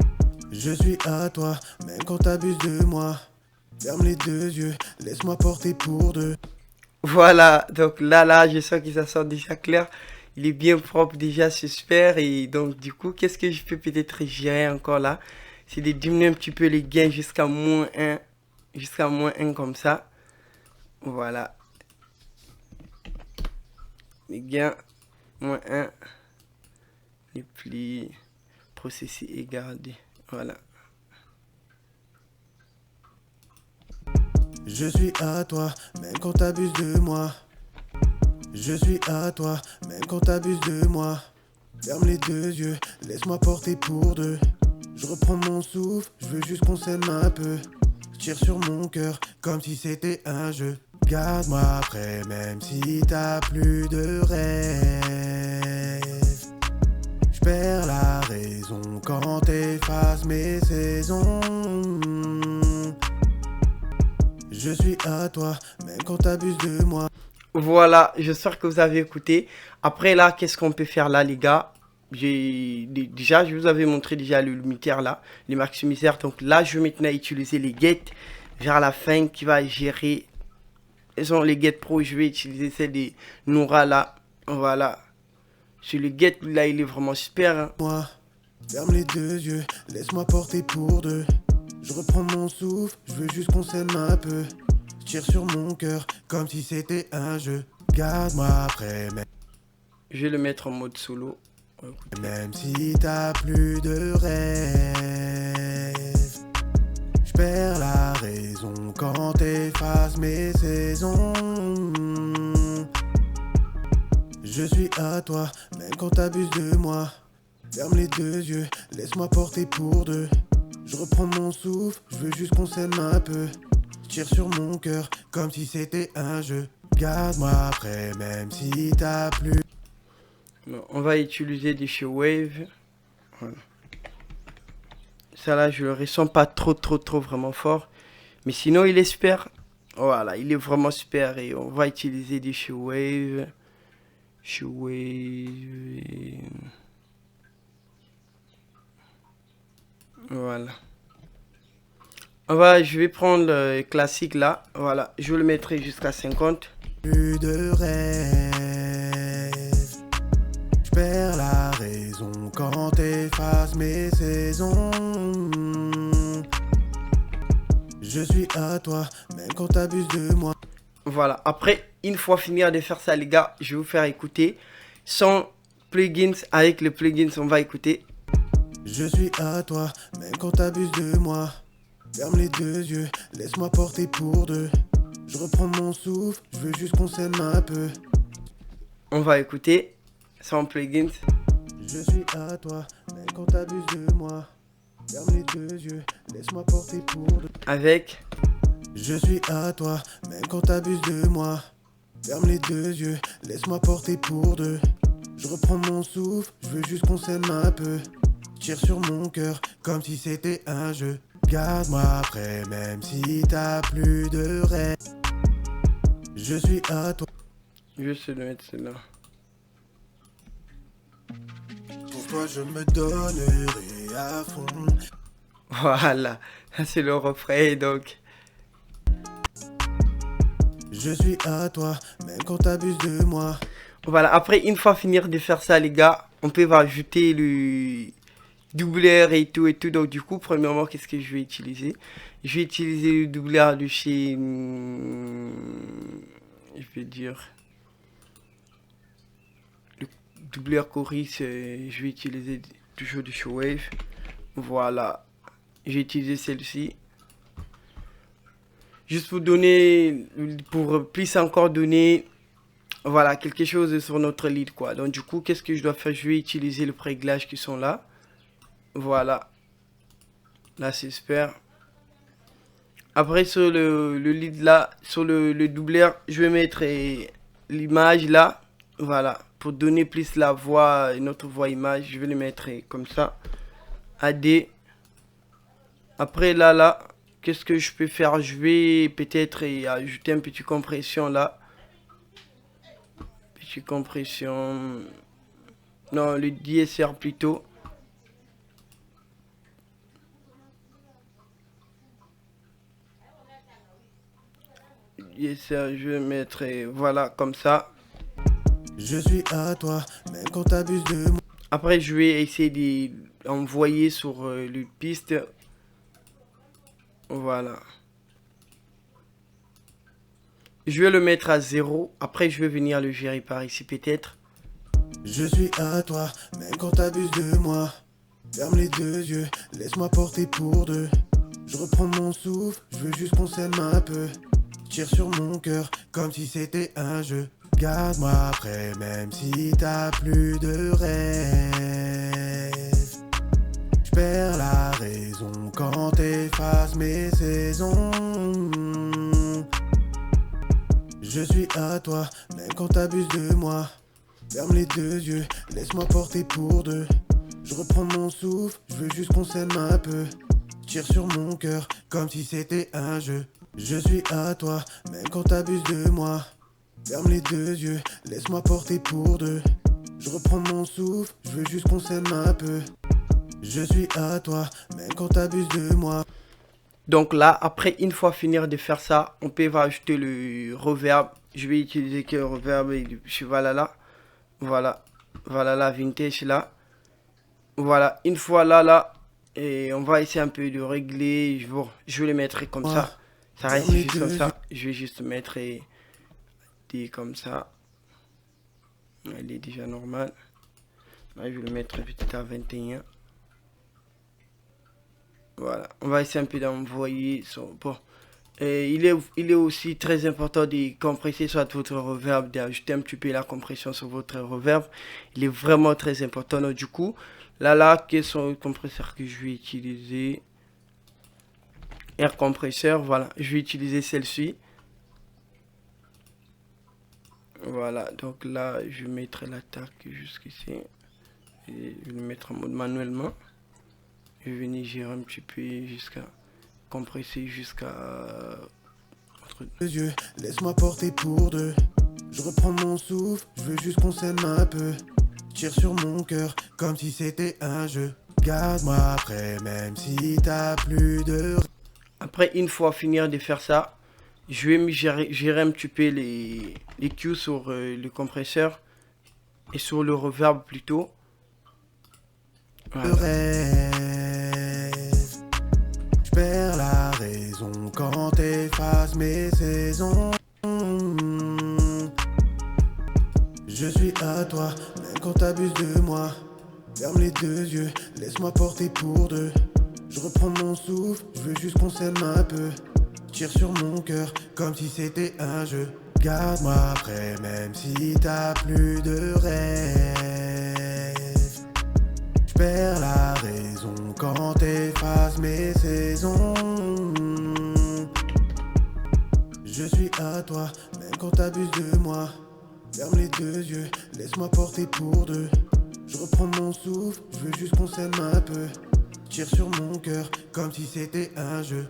Je suis à toi, même quand t'abuses de moi. Ferme les deux yeux, laisse-moi porter pour deux.
Voilà, donc là, je sens que ça sort déjà clair. Il est bien propre déjà, c'est super. Et donc, du coup, qu'est-ce que je peux peut-être gérer encore là? C'est de diminuer un petit peu les gains jusqu'à -1. Jusqu'à -1 comme ça. Voilà. Les gains, -1. Les plis, processer et garder. Voilà.
Je suis à toi, même quand t'abuses de moi. Je suis à toi, même quand t'abuses de moi. Ferme les deux yeux, laisse-moi porter pour deux. Je reprends mon souffle, je veux juste qu'on s'aime un peu. Je tire sur mon cœur, comme si c'était un jeu. Garde-moi après, même si t'as plus de rêve. Je perds la raison quand t'effaces mes saisons. Je suis à toi, même quand t'abuses de moi.
Voilà, j'espère que vous avez écouté. Après là, qu'est-ce qu'on peut faire là, les gars? Déjà, je vous avais montré déjà le limitaire là, les maximiseurs. Donc là, je vais maintenant utiliser les gates vers la fin qui va gérer. Elles sont les gates pro. Je vais utiliser celle des Noura là. Voilà. Sur le gate là, il est vraiment super. Hein.
Moi, ferme les deux yeux, laisse-moi porter pour deux. Je reprends mon souffle, je veux juste qu'on s'aime un peu. Je tire sur mon cœur, comme si c'était un jeu. Garde-moi après,
Je vais le mettre en mode solo.
même si t'as plus de rêve. Je perds la raison quand t'effaces mes saisons. Je suis à toi, même quand t'abuses de moi. Ferme les deux yeux, laisse-moi porter pour deux. Je reprends mon souffle, je veux juste qu'on s'aime un peu. Je tire sur mon cœur, comme si c'était un jeu. Garde-moi après, même si t'as plus...
Bon, on va utiliser des chez Wave. Voilà. Ça là, je le ressens pas trop vraiment fort. Mais sinon, il est super. Voilà, il est vraiment super. Et on va utiliser des chez Wave. Chez Wave. Voilà. Je vais prendre le classique là. Voilà, je le mettrai jusqu'à 50.
Plus de rêve. Je perds la raison quand t'effaces mes saisons. Je suis à toi, même quand t'abuses de moi.
Voilà, après, une fois finir de faire ça les gars, je vais vous faire écouter. Sans plugins, avec le plugins, on va écouter.
Je suis à toi, même quand t'abuses de moi. Ferme les deux yeux, laisse-moi porter pour deux. Je reprends mon souffle, je veux juste qu'on s'aime un peu.
On va écouter sans plugins.
Je suis à toi, même quand t'abuses de moi. Ferme les deux yeux, laisse-moi porter pour deux.
Avec.
Je suis à toi, même quand t'abuses de moi. Ferme les deux yeux, laisse-moi porter pour deux. Je reprends mon souffle, je veux juste qu'on s'aime un peu. Je tire sur mon cœur, comme si c'était un jeu. Garde-moi après, même si t'as plus de rêve. Je suis à toi.
Je vais se le mettre celle-là.
Pour toi, je me donnerai à fond.
Voilà, c'est le refrain donc.
Je suis à toi, même quand t'abuses de moi.
Voilà, après, une fois finir de faire ça, les gars, on peut rajouter le doubleur et tout. Donc, du coup, premièrement, qu'est-ce que je vais utiliser? Je vais utiliser le doubleur de chez... Je vais dire... Le doubleur Chorus, je vais utiliser toujours du Showwave. Voilà. J'ai utilisé celle-ci. Juste pour donner... Pour plus encore donner... Voilà, quelque chose sur notre lead, quoi. Donc, du coup, qu'est-ce que je dois faire? Je vais utiliser le pré-réglage qui sont là. Voilà. Là, c'est super. Après, sur le lead là, sur le doubleur, je vais mettre l'image là. Voilà. Pour donner plus la voix, notre voix image, je vais le mettre comme ça. AD. Après, là, qu'est-ce que je peux faire? Je vais peut-être ajouter un petit compression là. Petit compression. Non, le DSR plutôt. DSR, je vais mettre, voilà, comme ça.
Je suis à toi, même quand t'abuses de moi.
Après, je vais essayer d'envoyer sur le piste. Voilà. Je vais le mettre à 0. Après, je vais venir le gérer par ici peut-être.
Je suis à toi, même quand t'abuses de moi. Ferme les deux yeux, laisse-moi porter pour deux. Je reprends mon souffle, je veux juste qu'on s'aime un peu. Tire sur mon cœur, comme si c'était un jeu. Garde-moi après, même si t'as plus de rêve. Je perds la raison quand t'effaces mes saisons. Je suis à toi, même quand t'abuses de moi. Ferme les deux yeux, laisse-moi porter pour deux. Je reprends mon souffle, je veux juste qu'on s'aime un peu. Tire sur mon cœur, comme si c'était un jeu. Je suis à toi, même quand t'abuses de moi. Ferme les deux yeux, laisse-moi porter pour deux. Je reprends mon souffle, je veux juste qu'on s'aime un peu. Je suis à toi, même quand t'abuses de moi.
Donc là, après, une fois finir de faire ça, on peut ajouter le reverb. Je vais utiliser que le reverb et voilà là. Voilà. Voilà la vintage là. Voilà. Une fois là. Et on va essayer un peu de régler. Bon, je vais le mettre comme ça. Ça reste juste comme ça. Je vais juste mettre des comme ça. Elle est déjà normale. Là, je vais le mettre peut-être à 21. Voilà, on va essayer un peu d'envoyer son... Bon, et il est aussi très important de compresser soit votre reverb, d'ajouter un petit peu la compression sur votre reverb. Il est vraiment très important. Donc, du coup, là, quels sont les compresseurs que je vais utiliser? Air compresseur, voilà, je vais utiliser celle-ci. Voilà, donc là, je vais mettre l'attaque jusqu'ici. Et je vais le mettre en mode manuellement. Je vais venir gérer un petit peu jusqu'à compresser jusqu'à
les yeux, laisse-moi porter pour deux. Je reprends mon souffle, je veux juste qu'on s'aime un peu. Tire sur mon cœur, comme si c'était un jeu. Garde-moi après, même si t'as plus de...
Après, une fois finir de faire ça, je vais me gérer un petit peu les cues sur le compresseur et sur le reverb plutôt.
Voilà. Je perds la raison quand t'effaces mes saisons. Je suis à toi, même quand t'abuses de moi. Ferme les deux yeux, laisse-moi porter pour deux. Je reprends mon souffle, je veux juste qu'on s'aime un peu. Tire sur mon cœur, comme si c'était un jeu. Garde-moi après, même si t'as plus de rêve. Je perds la raison quand t'effaces mes saisons. Je suis à toi, même quand t'abuses de moi. Ferme les deux yeux, laisse-moi porter pour deux. Je reprends mon souffle, je veux juste qu'on s'aime un peu. Tire sur mon cœur, comme si c'était un jeu.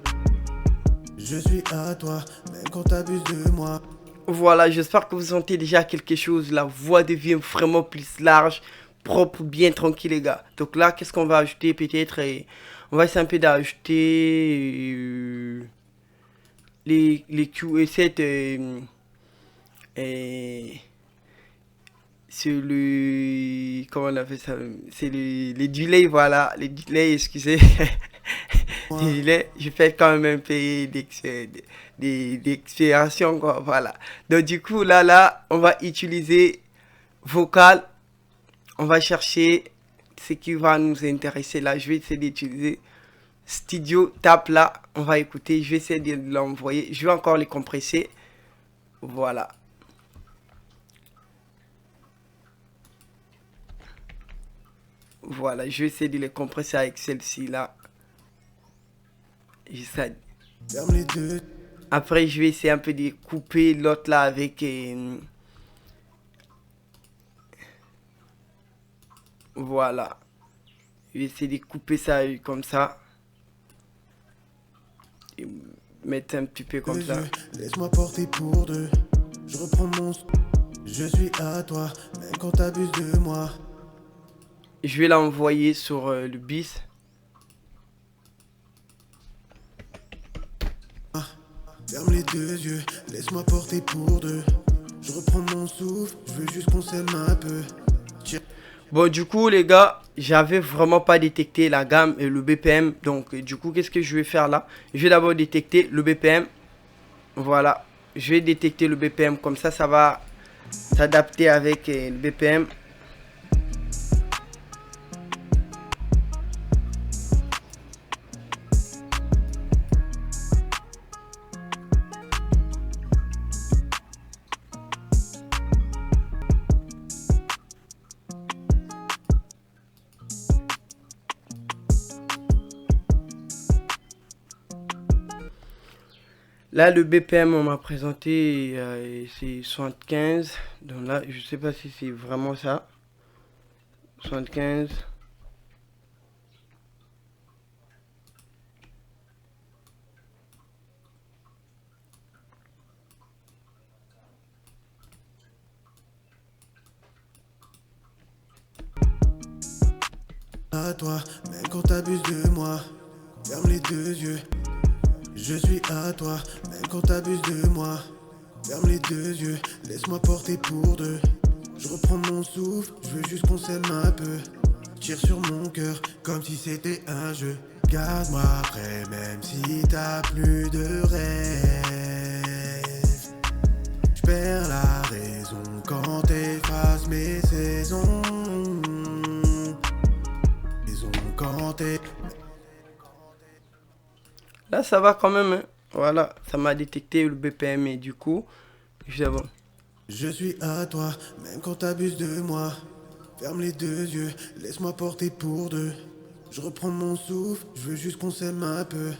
Je suis à toi, même quand t'abuses de moi.
Voilà, j'espère que vous sentez déjà quelque chose. La voix devient vraiment plus large, propre, bien tranquille les gars. Donc là, qu'est-ce qu'on va ajouter peut-être? On va essayer un peu d'ajouter les Q7 c'est le... Comment on appelle ça? C'est les delays, voilà. Les delays, excusez. Les delays, je fais quand même un peu d'expiration, quoi. Voilà. Donc, du coup, là, on va utiliser vocal. On va chercher ce qui va nous intéresser. Là, je vais essayer d'utiliser Studio. Tape là. On va écouter. Je vais essayer de l'envoyer. Je vais encore les compresser. Voilà. Voilà, je vais essayer de les compresser avec celle-ci là. Après, je vais essayer un peu de couper l'autre là avec... voilà. Je vais essayer de couper ça comme ça. mettre un petit peu comme ça.
Laisse-moi porter pour deux. Je reprends mon... Je suis à toi, même quand t'abuses de moi.
Je vais l'envoyer sur le bis.
Ferme les deux yeux, laisse-moi porter pour deux. Je reprends mon souffle, je veux juste qu'on s'aime un peu.
Bon, du coup, les gars, j'avais vraiment pas détecté la gamme et le BPM. Donc, du coup, qu'est-ce que je vais faire là? Je vais d'abord détecter le BPM. Voilà. Je vais détecter le BPM. Comme ça va s'adapter avec le BPM. Là, le BPM, on m'a présenté, c'est 75. Donc là, je sais pas si c'est vraiment ça. 75.
À toi, même quand t'abuses de moi. Ferme les deux yeux. Je suis à toi, même quand t'abuses de moi. Ferme les deux yeux, laisse-moi porter pour deux. Je reprends mon souffle, je veux juste qu'on s'aime un peu. Tire sur mon cœur, comme si c'était un jeu. Garde-moi près, même si t'as plus de rêve. J'perds la raison quand t'effaces mes saisons. Saison quand t'es...
Là, ça va quand même. Hein. Voilà, ça m'a détecté le BPM et du coup,
je suis à toi, même quand t'abuses de moi. Ferme les deux yeux, laisse-moi porter pour deux. Je reprends mon souffle, je veux juste qu'on s'aime un peu.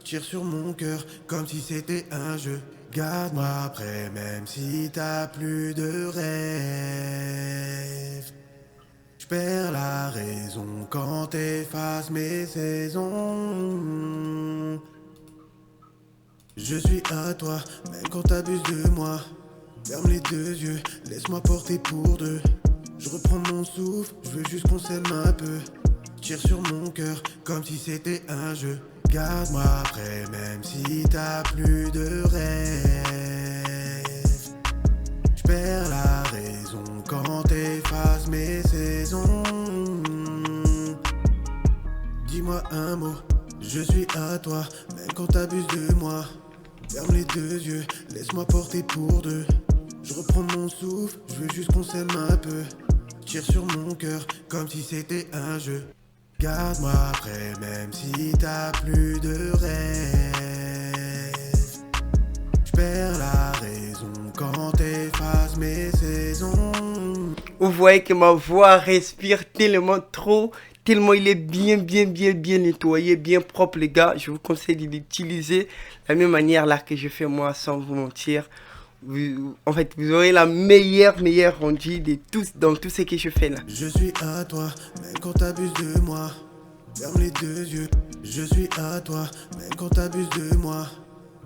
Tire sur mon cœur, comme si c'était un jeu. Garde-moi près, même si t'as plus de rêve. J'perds la raison quand t'effaces mes saisons. Je suis à toi, même quand t'abuses de moi. Ferme les deux yeux, laisse-moi porter pour deux. Je reprends mon souffle, je veux juste qu'on s'aime un peu. Tire sur mon cœur, comme si c'était un jeu. Garde-moi près, même si t'as plus de rêve. J'perds la raison quand t'effaces mes saisons. Dis-moi un mot, je suis à toi, même quand t'abuses de moi. Ferme les deux yeux, laisse-moi porter pour deux. Je reprends mon souffle, je veux juste qu'on s'aime un peu. Tire sur mon cœur, comme si c'était un jeu. Garde-moi près, même si t'as plus de rêve. J'perds la raison quand t'effaces mes saisons.
vous voyez que ma voix respire tellement trop. Tellement il est bien nettoyé, bien propre les gars. Je vous conseille de l'utiliser de la même manière là que je fais moi sans vous mentir. En fait, vous aurez la meilleure rendue de tous, dans tout ce que je fais là.
Je suis à toi, même quand t'abuses de moi. Ferme les deux yeux. Je suis à toi, même quand t'abuses de moi.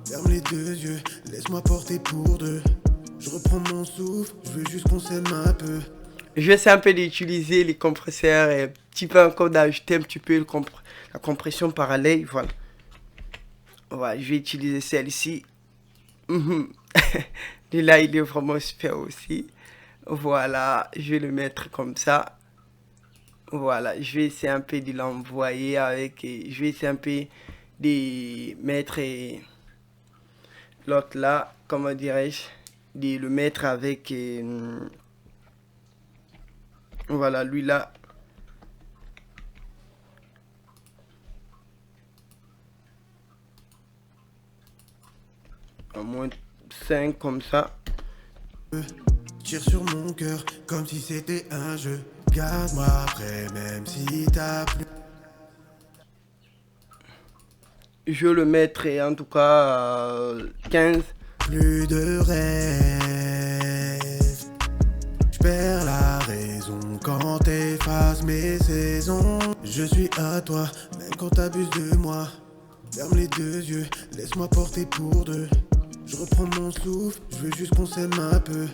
Ferme les deux yeux, laisse-moi porter pour deux. Je reprends mon souffle, je veux juste qu'on s'aime un peu.
Je vais essayer un peu d'utiliser les compresseurs et un petit peu encore d'ajouter un petit peu la compression parallèle. Voilà. Voilà, je vais utiliser celle-ci. Et là, il est vraiment super aussi. Voilà, je vais le mettre comme ça. Voilà, je vais essayer un peu de l'envoyer avec... Je vais essayer un peu de mettre l'autre là, comment dirais-je, de le mettre avec... voilà, lui là. À moins 5 comme ça.
Tire sur mon cœur comme si c'était un jeu. Garde-moi près même si t'as plus.
Je le mettrai en tout cas 15.
Plus de rêve. J'perds la raison quand t'effaces mes saisons. Je suis à toi, même quand t'abuses de moi. Ferme les deux yeux, laisse-moi porter pour deux. Je reprends mon souffle, je veux juste qu'on s'aime un peu.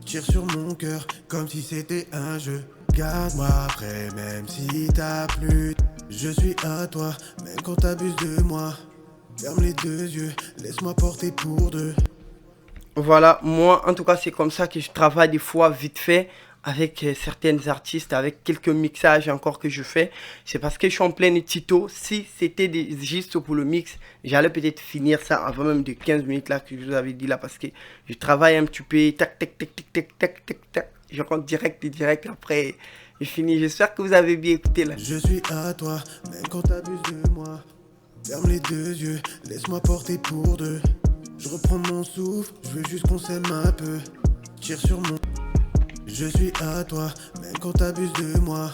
Tire sur mon cœur comme si c'était un jeu. Garde-moi près même si t'as plus. Je suis à toi, même quand t'abuses de moi. Ferme les deux yeux, laisse-moi porter pour deux.
Voilà, moi en tout cas c'est comme ça que je travaille des fois vite fait avec certains artistes, avec quelques mixages encore que je fais. C'est parce que je suis en plein tuto. Si c'était juste pour le mix, j'allais peut-être finir ça avant même de 15 minutes là que je vous avais dit là, parce que je travaille un petit peu, tac tac tac tac tac tac tac tac. Je rentre direct et direct, après je finis. J'espère que vous avez bien écouté là.
Je suis à toi, même quand t'abuses de moi. Ferme les deux yeux, laisse-moi porter pour deux. Je reprends mon souffle, je veux juste qu'on s'aime un peu. Tire sur mon... Je suis à toi, même quand t'abuses de moi.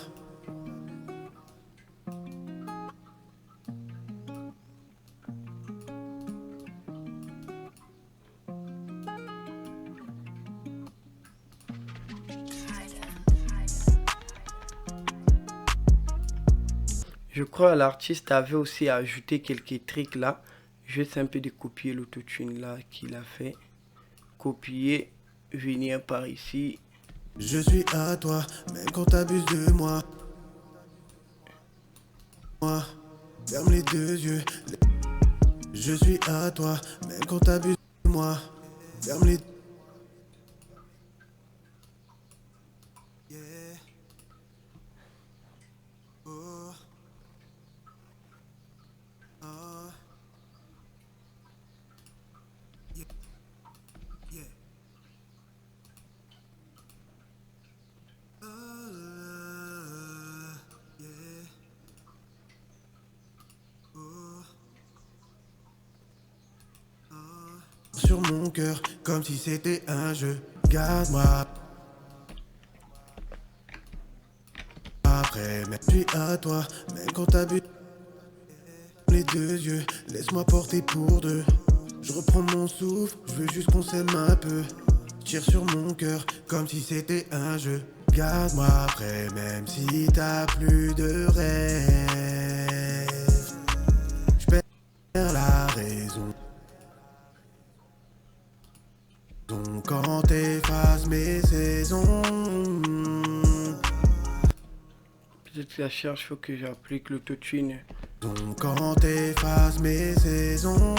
Je crois que l'artiste avait aussi ajouté quelques trucs là. Je vais un peu de copier l'autotune là qu'il a fait. Copier, venir par ici.
Je suis à toi, même quand t'abuses de moi. Ferme les deux yeux. Je suis à toi, même quand t'abuses de moi. Ferme les... Yeah. Oh. Ah. Yeah. Yeah. Yeah. Oh. Sur mon cœur, comme si c'était un jeu. Garde-moi après, mais je suis à toi, même quand t'abuses. Les deux yeux, laisse-moi porter pour deux. Je reprends mon souffle, je veux juste qu'on s'aime un peu. Tire sur mon cœur, comme si c'était un jeu. Garde-moi après, même si t'as plus de rêve. Je perds la raison. Quand t'effaces mes saisons.
Peut-être que la cherche, faut que j'applique l'autotune.
Quand t'effaces mes saisons.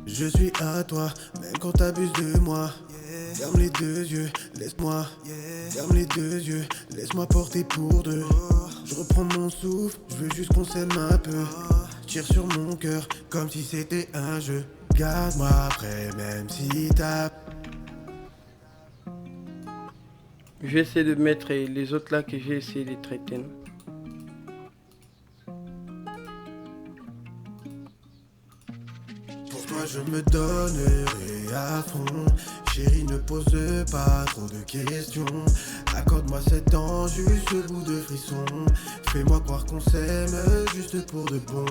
Je suis à toi, même quand t'abuses de moi. Ferme les deux yeux, laisse-moi. Ferme les deux yeux, laisse-moi porter pour deux. Je reprends mon souffle, je veux juste qu'on s'aime un peu. Tire sur mon cœur, comme si c'était un jeu. Garde-moi après, même si t'as...
Je vais essayer de mettre les autres là que j'ai essayé de traiter.
Pour toi je me donnerai à fond. Chérie, ne pose pas trop de questions. Accorde-moi 7 ans, juste le bout de frisson. Fais-moi croire qu'on s'aime juste pour de bon.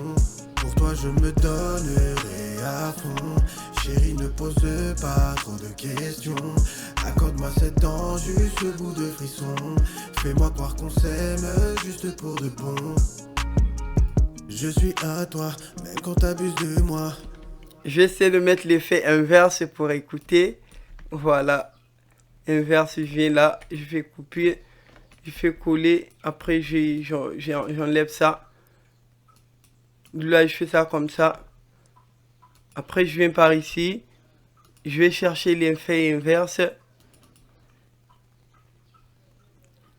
Pour toi je me donnerai à fond. Chérie, ne pose pas trop de questions. Accorde-moi 7 ans, juste le bout de frisson. Fais-moi croire qu'on s'aime juste pour de bon. Je suis à toi, même quand t'abuses de moi.
Je vais essayer de mettre l'effet inverse pour écouter. Voilà. Inverse, je viens là, je fais couper, je fais coller. Après, j'enlève ça. Là, je fais ça comme ça. Après, je viens par ici. Je vais chercher l'effet inverse.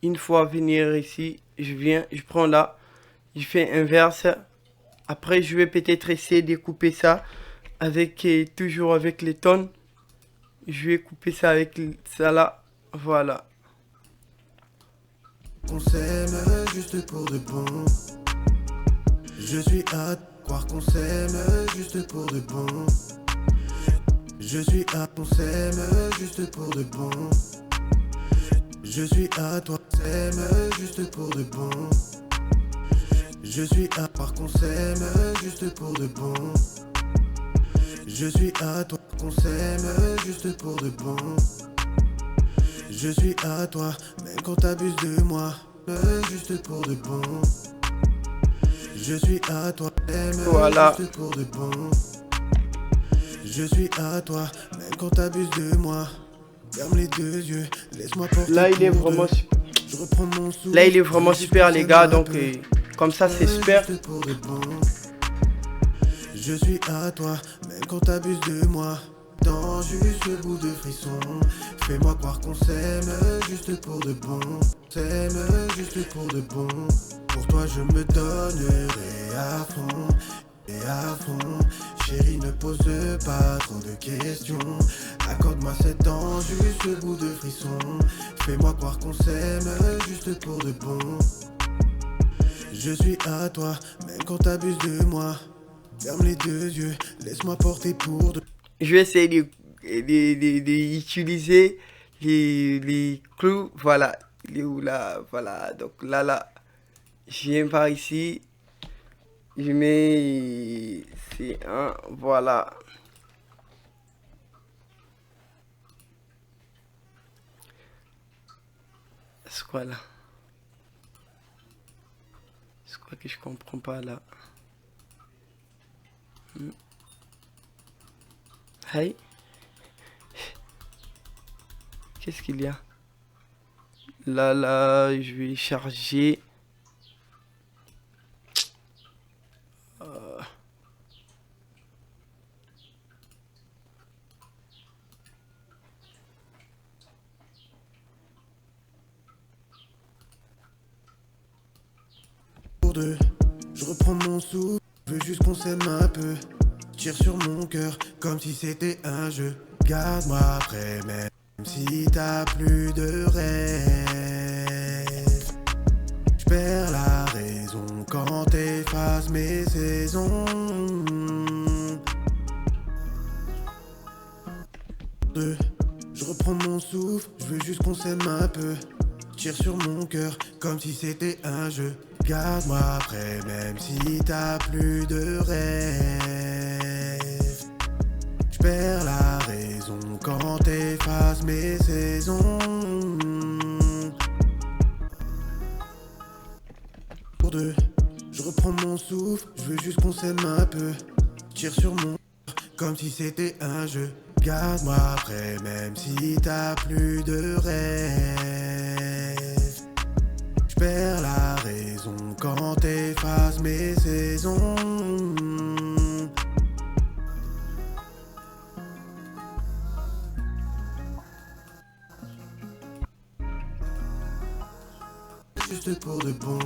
Une fois venir ici, je viens, je prends là. Je fais inverse. Après, je vais peut-être essayer de couper ça avec toujours avec les tonnes. Je vais couper ça avec ça là. Voilà.
On s'aime juste pour de bon. Je suis à croire qu'on s'aime juste pour de bon. Je suis à qu'on s'aime juste pour de bon. Je suis à toi, s'aime juste pour de bon. Je suis à croire qu'on s'aime juste pour de bon. Je suis à toi, qu'on s'aime juste pour de bon. Je suis à toi, même quand t'abuses de moi, juste pour de bon. Je suis à toi,
Voilà.
juste pour de bon. Je suis à toi, même quand t'abuses de moi. Ferme les deux yeux, laisse-moi porter.
Là il est
pour
vraiment
deux.
super.
Je reprends mon souffle.
Là il est vraiment super les gars, donc comme ça c'est super.
Juste pour de bon. Je suis à toi, même quand t'abuses de moi. Dans juste le bout de frisson. Fais-moi croire qu'on s'aime juste pour de bon. S'aime juste pour de bon. Pour toi je me donnerai à fond. Et à fond, chérie ne pose pas trop de questions. Accorde-moi 7 ans, juste le bout de frisson. Fais-moi croire qu'on s'aime juste pour de bon. Je suis à toi, même quand t'abuses de moi. Ferme les deux yeux, laisse-moi porter pour de...
Je vais essayer d'utiliser les clous. Voilà. Il est où là? Voilà. Donc là, je viens par ici. Je mets C1. Voilà. C'est quoi là? C'est quoi que je comprends pas là? Hey. Qu'est-ce qu'il y a? Là, je vais charger.
Pour deux, je reprends mon souffle, je veux juste qu'on s'aime un peu. Tire sur mon cœur comme si c'était un jeu. Garde-moi après même si t'as plus de rêve. J'perds la raison quand t'effaces mes saisons. Deux, je reprends mon souffle, je veux juste qu'on s'aime un peu. Tire sur mon cœur comme si c'était un jeu. Garde-moi après même si t'as plus de rêve. J'perds la raison quand t'effaces mes saisons. Pour deux, je reprends mon souffle, je veux juste qu'on s'aime un peu. Tire sur mon cœur comme si c'était un jeu. Garde-moi après même si t'as plus de rêve. J'perds la raison quand t'effaces mes saisons. Juste pour de bon.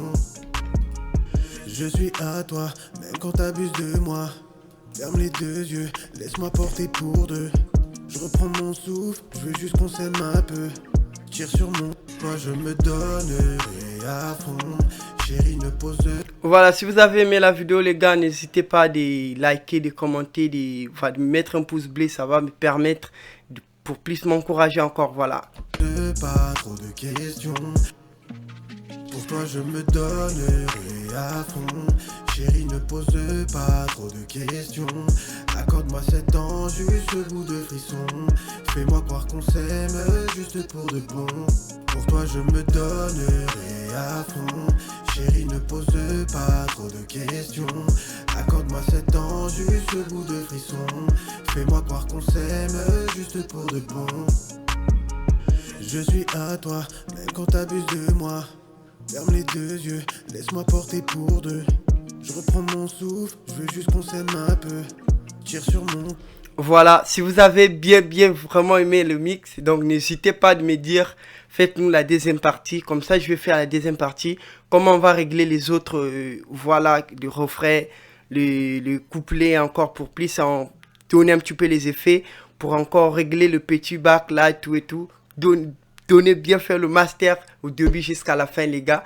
Je suis à toi, même quand t'abuses de moi. Ferme les deux yeux, laisse-moi porter pour deux. Je reprends mon souffle, je veux juste qu'on s'aime un peu. Tire sur mon toi je me donnerai à fond. Chérie ne pose...
Voilà, si vous avez aimé la vidéo les gars, n'hésitez pas à liker, de commenter, de mettre un pouce bleu, ça va me permettre pour plus m'encourager encore, voilà.
Pas trop de questions. Pour toi je me donnerai à fond. Chérie ne pose pas trop de questions. Accorde-moi 7 ans, juste le bout de frisson. Fais-moi croire qu'on s'aime juste pour de bon. Pour toi je me donnerai à fond. Chérie ne pose pas trop de questions. Accorde-moi 7 ans, juste le bout de frisson. Fais-moi croire qu'on s'aime juste pour de bon. Je suis à toi, même quand t'abuses de moi. Ferme les deux yeux, laisse-moi porter pour deux. Je reprends mon souffle, je veux juste qu'on s'aime un peu. Tire sur mon...
Voilà, si vous avez bien vraiment aimé le mix, donc n'hésitez pas de me dire, faites-nous la deuxième partie. Comme ça, je vais faire la deuxième partie. Comment on va régler les autres, voilà, le refrain, le couplet encore pour plus, en donner un petit peu les effets, pour encore régler le petit bac là, tout et tout. Donnez bien faire le master au début jusqu'à la fin les gars.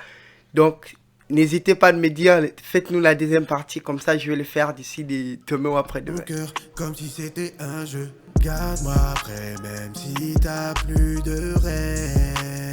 Donc n'hésitez pas à me dire, faites-nous la deuxième partie, comme ça je vais le faire d'ici demain ou après-demain.
Mon cœur comme si c'était un jeu. Garde-moi après même si t'as plus de rêve.